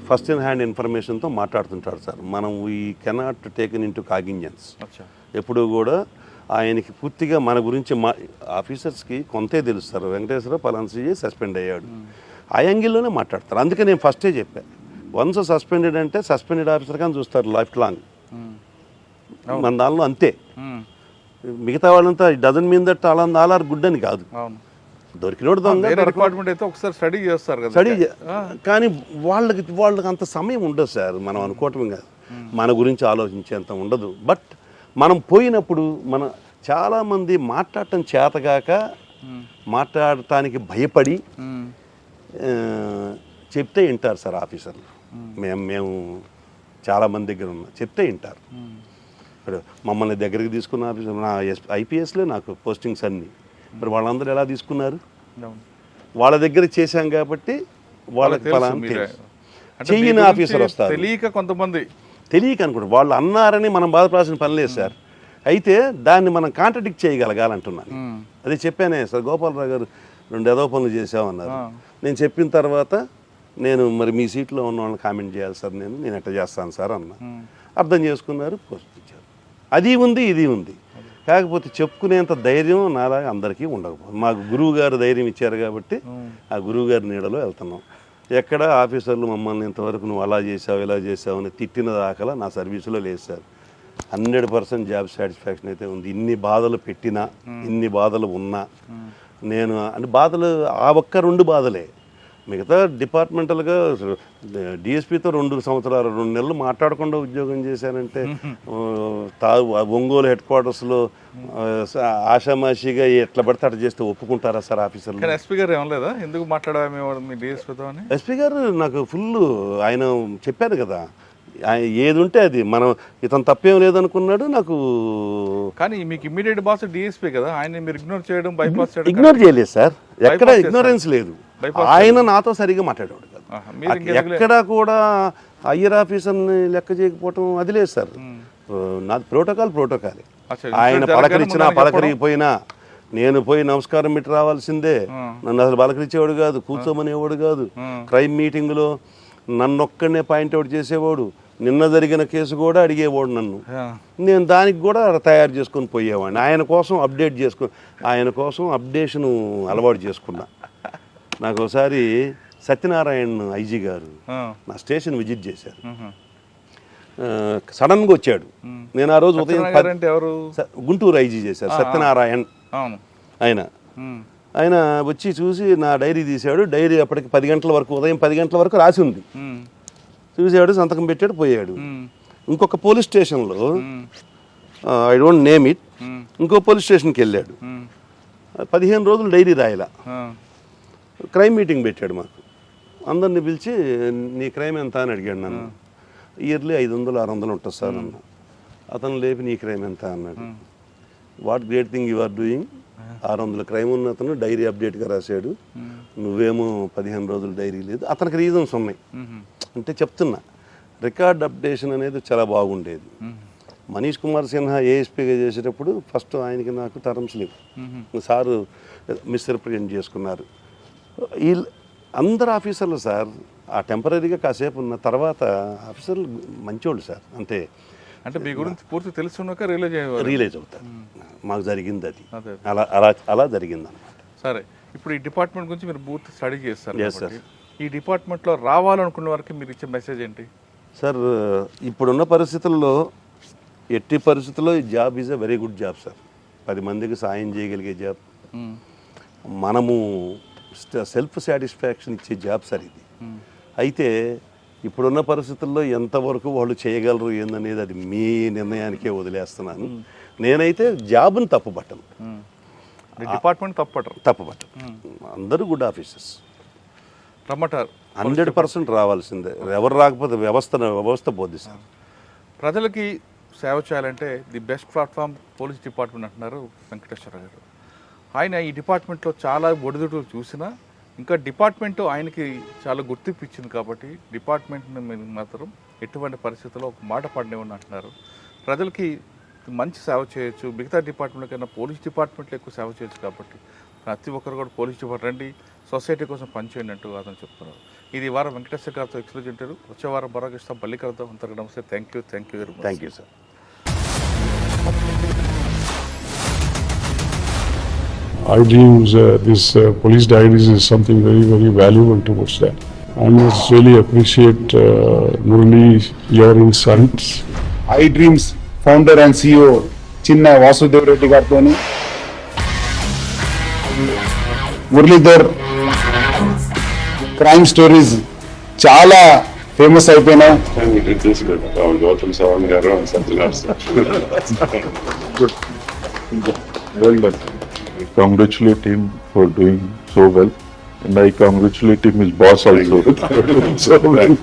ఫస్ట్ ఇన్ హ్యాండ్ ఇన్ఫర్మేషన్తో మాట్లాడుతుంటారు సార్. మనం we cannot taken into cognizance. ఎప్పుడు కూడా ఆయనకి పూర్తిగా మన గురించి ఆఫీసర్స్కి కొంతే తెలుస్తారు. వెంకటేశ్వర పలాన్సీ సస్పెండ్ అయ్యాడు, ఆ యాంగిల్లోనే మాట్లాడతారు. అందుకే నేను ఫస్టే చెప్పాను, వన్స్ సస్పెండెడ్ అంటే సస్పెండెడ్ ఆఫీసర్ కానీ చూస్తారు లైఫ్ లాంగ్. మన దానిలో అంతే. మిగతా వాళ్ళంతా doesn't mean that all are good అని కాదు. దొరికినోడు దొంగ డిపార్ట్మెంట్ అయితే ఒకసారి స్టడీ చేస్తారు కదా, స్టడీ. కానీ వాళ్ళకి అంత సమయం ఉండదు సార్. మనం అనుకోవటం కాదు, మన గురించి ఆలోచించేంత ఉండదు. బట్ మనం పోయినప్పుడు చాలామంది మాట్లాడటం చేతగాక మాట్లాడటానికి భయపడి చెప్తే వింటారు సార్ ఆఫీసర్లు. మేము చాలామంది దగ్గర ఉన్నా చెప్తే వింటారు. ఇప్పుడు మమ్మల్ని దగ్గరికి తీసుకున్న ఆఫీసర్ నా ఐపీఎస్లో నాకు పోస్టింగ్స్ అన్నీ, మరి వాళ్ళందరూ ఎలా తీసుకున్నారు? వాళ్ళ దగ్గర చేశాం కాబట్టి వాళ్ళకి ఫలానా తెలుసు. చెయ్యని ఆఫీసర్ వస్తారు తెలియక అనుకుంటారు. వాళ్ళు అన్నారని మనం బాధపడాల్సిన పని లేదు సార్. అయితే దాన్ని మనం కాంట్రడిక్ట్ చేయగలగాలంటున్నాను. అదే చెప్పానే సార్, గోపాలరావు గారు 2 ఏదో పనులు చేసామన్నారు. నేను చెప్పిన తర్వాత నేను మరి మీ సీట్లో ఉన్న వాళ్ళని కామెంట్ చేయాలి సార్, నేను ఎట్లా చేస్తాను సార్ అన్న. అర్థం చేసుకున్నారు, పోస్ట్ ఇచ్చారు. అది ఉంది ఇది ఉంది. కాకపోతే చెప్పుకునేంత ధైర్యం నాలాగా అందరికీ ఉండకపోదు. మాకు గురువు గారు ధైర్యం ఇచ్చారు కాబట్టి ఆ గురువు గారి నీడలో వెళ్తున్నాం. ఎక్కడ ఆఫీసర్లు మమ్మల్ని ఇంతవరకు నువ్వు అలా చేసావు ఇలా చేసావు అని తిట్టిన దాఖలా నా సర్వీసులో లేదు సార్. 100% జాబ్ సాటిస్ఫాక్షన్ అయితే ఉంది. ఇన్ని బాధలు పెట్టినా, ఇన్ని బాధలు ఉన్నా, నేను అంటే బాధలు ఆ ఒక్క 2 బాధలే. మిగతా డిపార్ట్మెంటల్గా డిఎస్పీతో 2 సంవత్సరాలు 2 నెలలు మాట్లాడకుండా ఉద్యోగం చేశానంటే ఒంగోలు హెడ్ క్వార్టర్స్లో ఆషామాషిగా ఎట్లా పడితే అట్లా చేస్తే ఒప్పుకుంటారా సార్ ఆఫీసర్లు? ఎస్పీ గారు ఏమలేదా ఎందుకు మాట్లాడాలి డిఎస్పీతో? ఎస్పీ గారు నాకు ఫుల్ ఆయన చెప్పారు కదా, ఏది ఉంటే అది మనం ఇతను తప్పేం లేదనుకున్నాడు నాకు. కానీ మీకు ఇమ్మీడియట్ బాస్ డిఎస్పీ కదా, ఆయన మీరు ఇగ్నోర్ చేయడం, బైపాస్ చేయడం? ఇగ్నోర్ చేయలేదు సార్, ఎక్కడ ఇగ్నోరెన్స్ లేదు. ఆయన నాతో సరిగా మాట్లాడేవాడు కదా, ఎక్కడా కూడా హయ్యర్ ఆఫీసర్ని లెక్క చేయకపోవటం అది లేదు సార్. నాది ప్రోటోకాలే. ఆయన పలకరించినా పలకరిగిపోయినా నేను పోయి నమస్కారం పెట్టి రావాల్సిందే. నన్ను అసలు పలకరించేవాడు కాదు, కూర్చోమనేవాడు కాదు. క్రైమ్ మీటింగ్లో నన్నొక్కడనే పాయింట్అవుట్ చేసేవాడు. నిన్న జరిగిన కేసు కూడా అడిగేవాడు నన్ను. నేను దానికి కూడా తయారు చేసుకొని పోయేవాడిని. ఆయన కోసం అప్డేషన్ అలవాటు చేసుకున్నా. నాకు ఒకసారి సత్యనారాయణ ఐజీ గారు నా స్టేషన్ విజిట్ చేశారు. సడన్గా వచ్చాడు. నేను ఆ రోజు ఉదయం గుంటూరు ఐజీ చేశారు సత్యనారాయణ. ఆయన వచ్చి చూసి నా డైరీ తీశాడు. డైరీ అప్పటికి 10 గంటల వరకు, ఉదయం 10 గంటల వరకు రాసి ఉంది. చూసాడు, సంతకం పెట్టాడు, పోయాడు. ఇంకొక పోలీస్ స్టేషన్లో, ఐ డోంట్ నేమ్ ఇట్, ఇంకో పోలీస్ స్టేషన్కి వెళ్ళాడు. 15 రోజులు డైరీ రాయలా. క్రైమ్ మీటింగ్ పెట్టాడు మాకు. అందరిని పిలిచి నీ క్రైమ్ ఎంత అని అడిగాడు నన్ను. ఇయర్లీ 500-600 ఉంటుంది సార్ అన్న. అతను లేపి నీ క్రైమ్ ఎంత అన్నాడు. What great thing you are doing. 600 crime ఉన్న అతను డైరీ అప్డేట్గా రాశాడు, నువ్వేమో 15 రోజులు డైరీ లేదు. అతనికి రీజన్స్ ఉన్నాయి. అంటే చెప్తున్నా, రికార్డ్ అప్డేషన్ అనేది చాలా బాగుండేది. మనీష్ కుమార్ సిన్హా ఏఎస్పీగా చేసేటప్పుడు ఫస్ట్ ఆయనకి నాకు టర్మ్స్ లేవు. సారు మిస్రిప్రజెంట్ చేసుకున్నారు. అందరు ఆఫీసర్లు సార్ ఆ టెంపరీగా కాసేపు ఉన్న తర్వాత ఆఫీసర్లు మంచోళ్ళు సార్. అంతే. అంటే మీ గురించి పూర్తి తెలుసున్నాక రియలైజ్ అవుతారు మాకు జరిగింది అది. అలా జరిగింది అన్నమాట. సరే, ఇప్పుడు ఈ డిపార్ట్మెంట్ గురించి మీరు పూర్తి స్టడీ చేస్తారు. ఈ డిపార్ట్మెంట్లో రావాలనుకున్న వారికి మీరు ఇచ్చే మెసేజ్ ఏంటి సార్? ఇప్పుడున్న పరిస్థితుల్లో ఎట్టి పరిస్థితుల్లో ఈ job is a very good job sir. 10 మందికి సాయం చేయగలిగే జాబ్, మనము సెల్ఫ్ సాటిస్ఫాక్షన్ ఇచ్చే జాబ్ సార్ ఇది. అయితే ఇప్పుడున్న పరిస్థితుల్లో ఎంతవరకు వాళ్ళు చేయగలరు ఏందనేది అది మీ నిర్ణయానికే వదిలేస్తున్నాను. నేనైతే జాబ్ని తప్పుపట్టను, డిపార్ట్మెంట్ తప్పుపట్టను. అందరూ గుడ్ ఆఫీసర్స్ రమ్మటారు. 100% రావాల్సిందే. ఎవరు రాకపోతే వ్యవస్థ పోద్ది సార్. ప్రజలకి సేవ చేయాలంటే the best platform police department అంటున్నారు వెంకటేశ్వర గారు. ఆయన ఈ డిపార్ట్మెంట్లో చాలా ఒడిదుడుకులు చూసినా ఇంకా డిపార్ట్మెంట్ ఆయనకి చాలా గుర్తింపు ఇచ్చింది కాబట్టి డిపార్ట్మెంట్ని మాత్రం ఎటువంటి పరిస్థితుల్లో ఒక మాట పడినవని అంటున్నారు. ప్రజలకి మంచి సేవ చేయొచ్చు, మిగతా డిపార్ట్మెంట్ కన్నా పోలీస్ డిపార్ట్మెంట్లో ఎక్కువ సేవ చేయొచ్చు కాబట్టి ప్రతి ఒక్కరు కూడా పోలీస్ డిపార్ట్మెంట్ రండి, సొసైటీ కోసం పనిచేయండి అంటూ అతను చెప్తున్నారు. ఇది వారం వెంకటేశ్వర గారితో ఎక్స్క్లూజివ్ ఇంటర్వ్యూ. వచ్చే వారం మరొక ఇస్తాం, మళ్ళీ కలుద్దాం. అంతకు నమస్తే. Thank you very much. Thank you sir. I deem this police diaries is something very, very valuable towards that. I must really appreciate Murali, your insights. I Dreams founder and CEO Chinna Vasudev Reddy Gartoni, Muralidhar crime stories చాలా ఫేమస్ అయిపోయినాయి. గౌతమ్ సవాంగ్ గారు, Satyanarayana sir. Good. Well done. congratulate him for doing so well. And I congratulate him, his boss also. So well.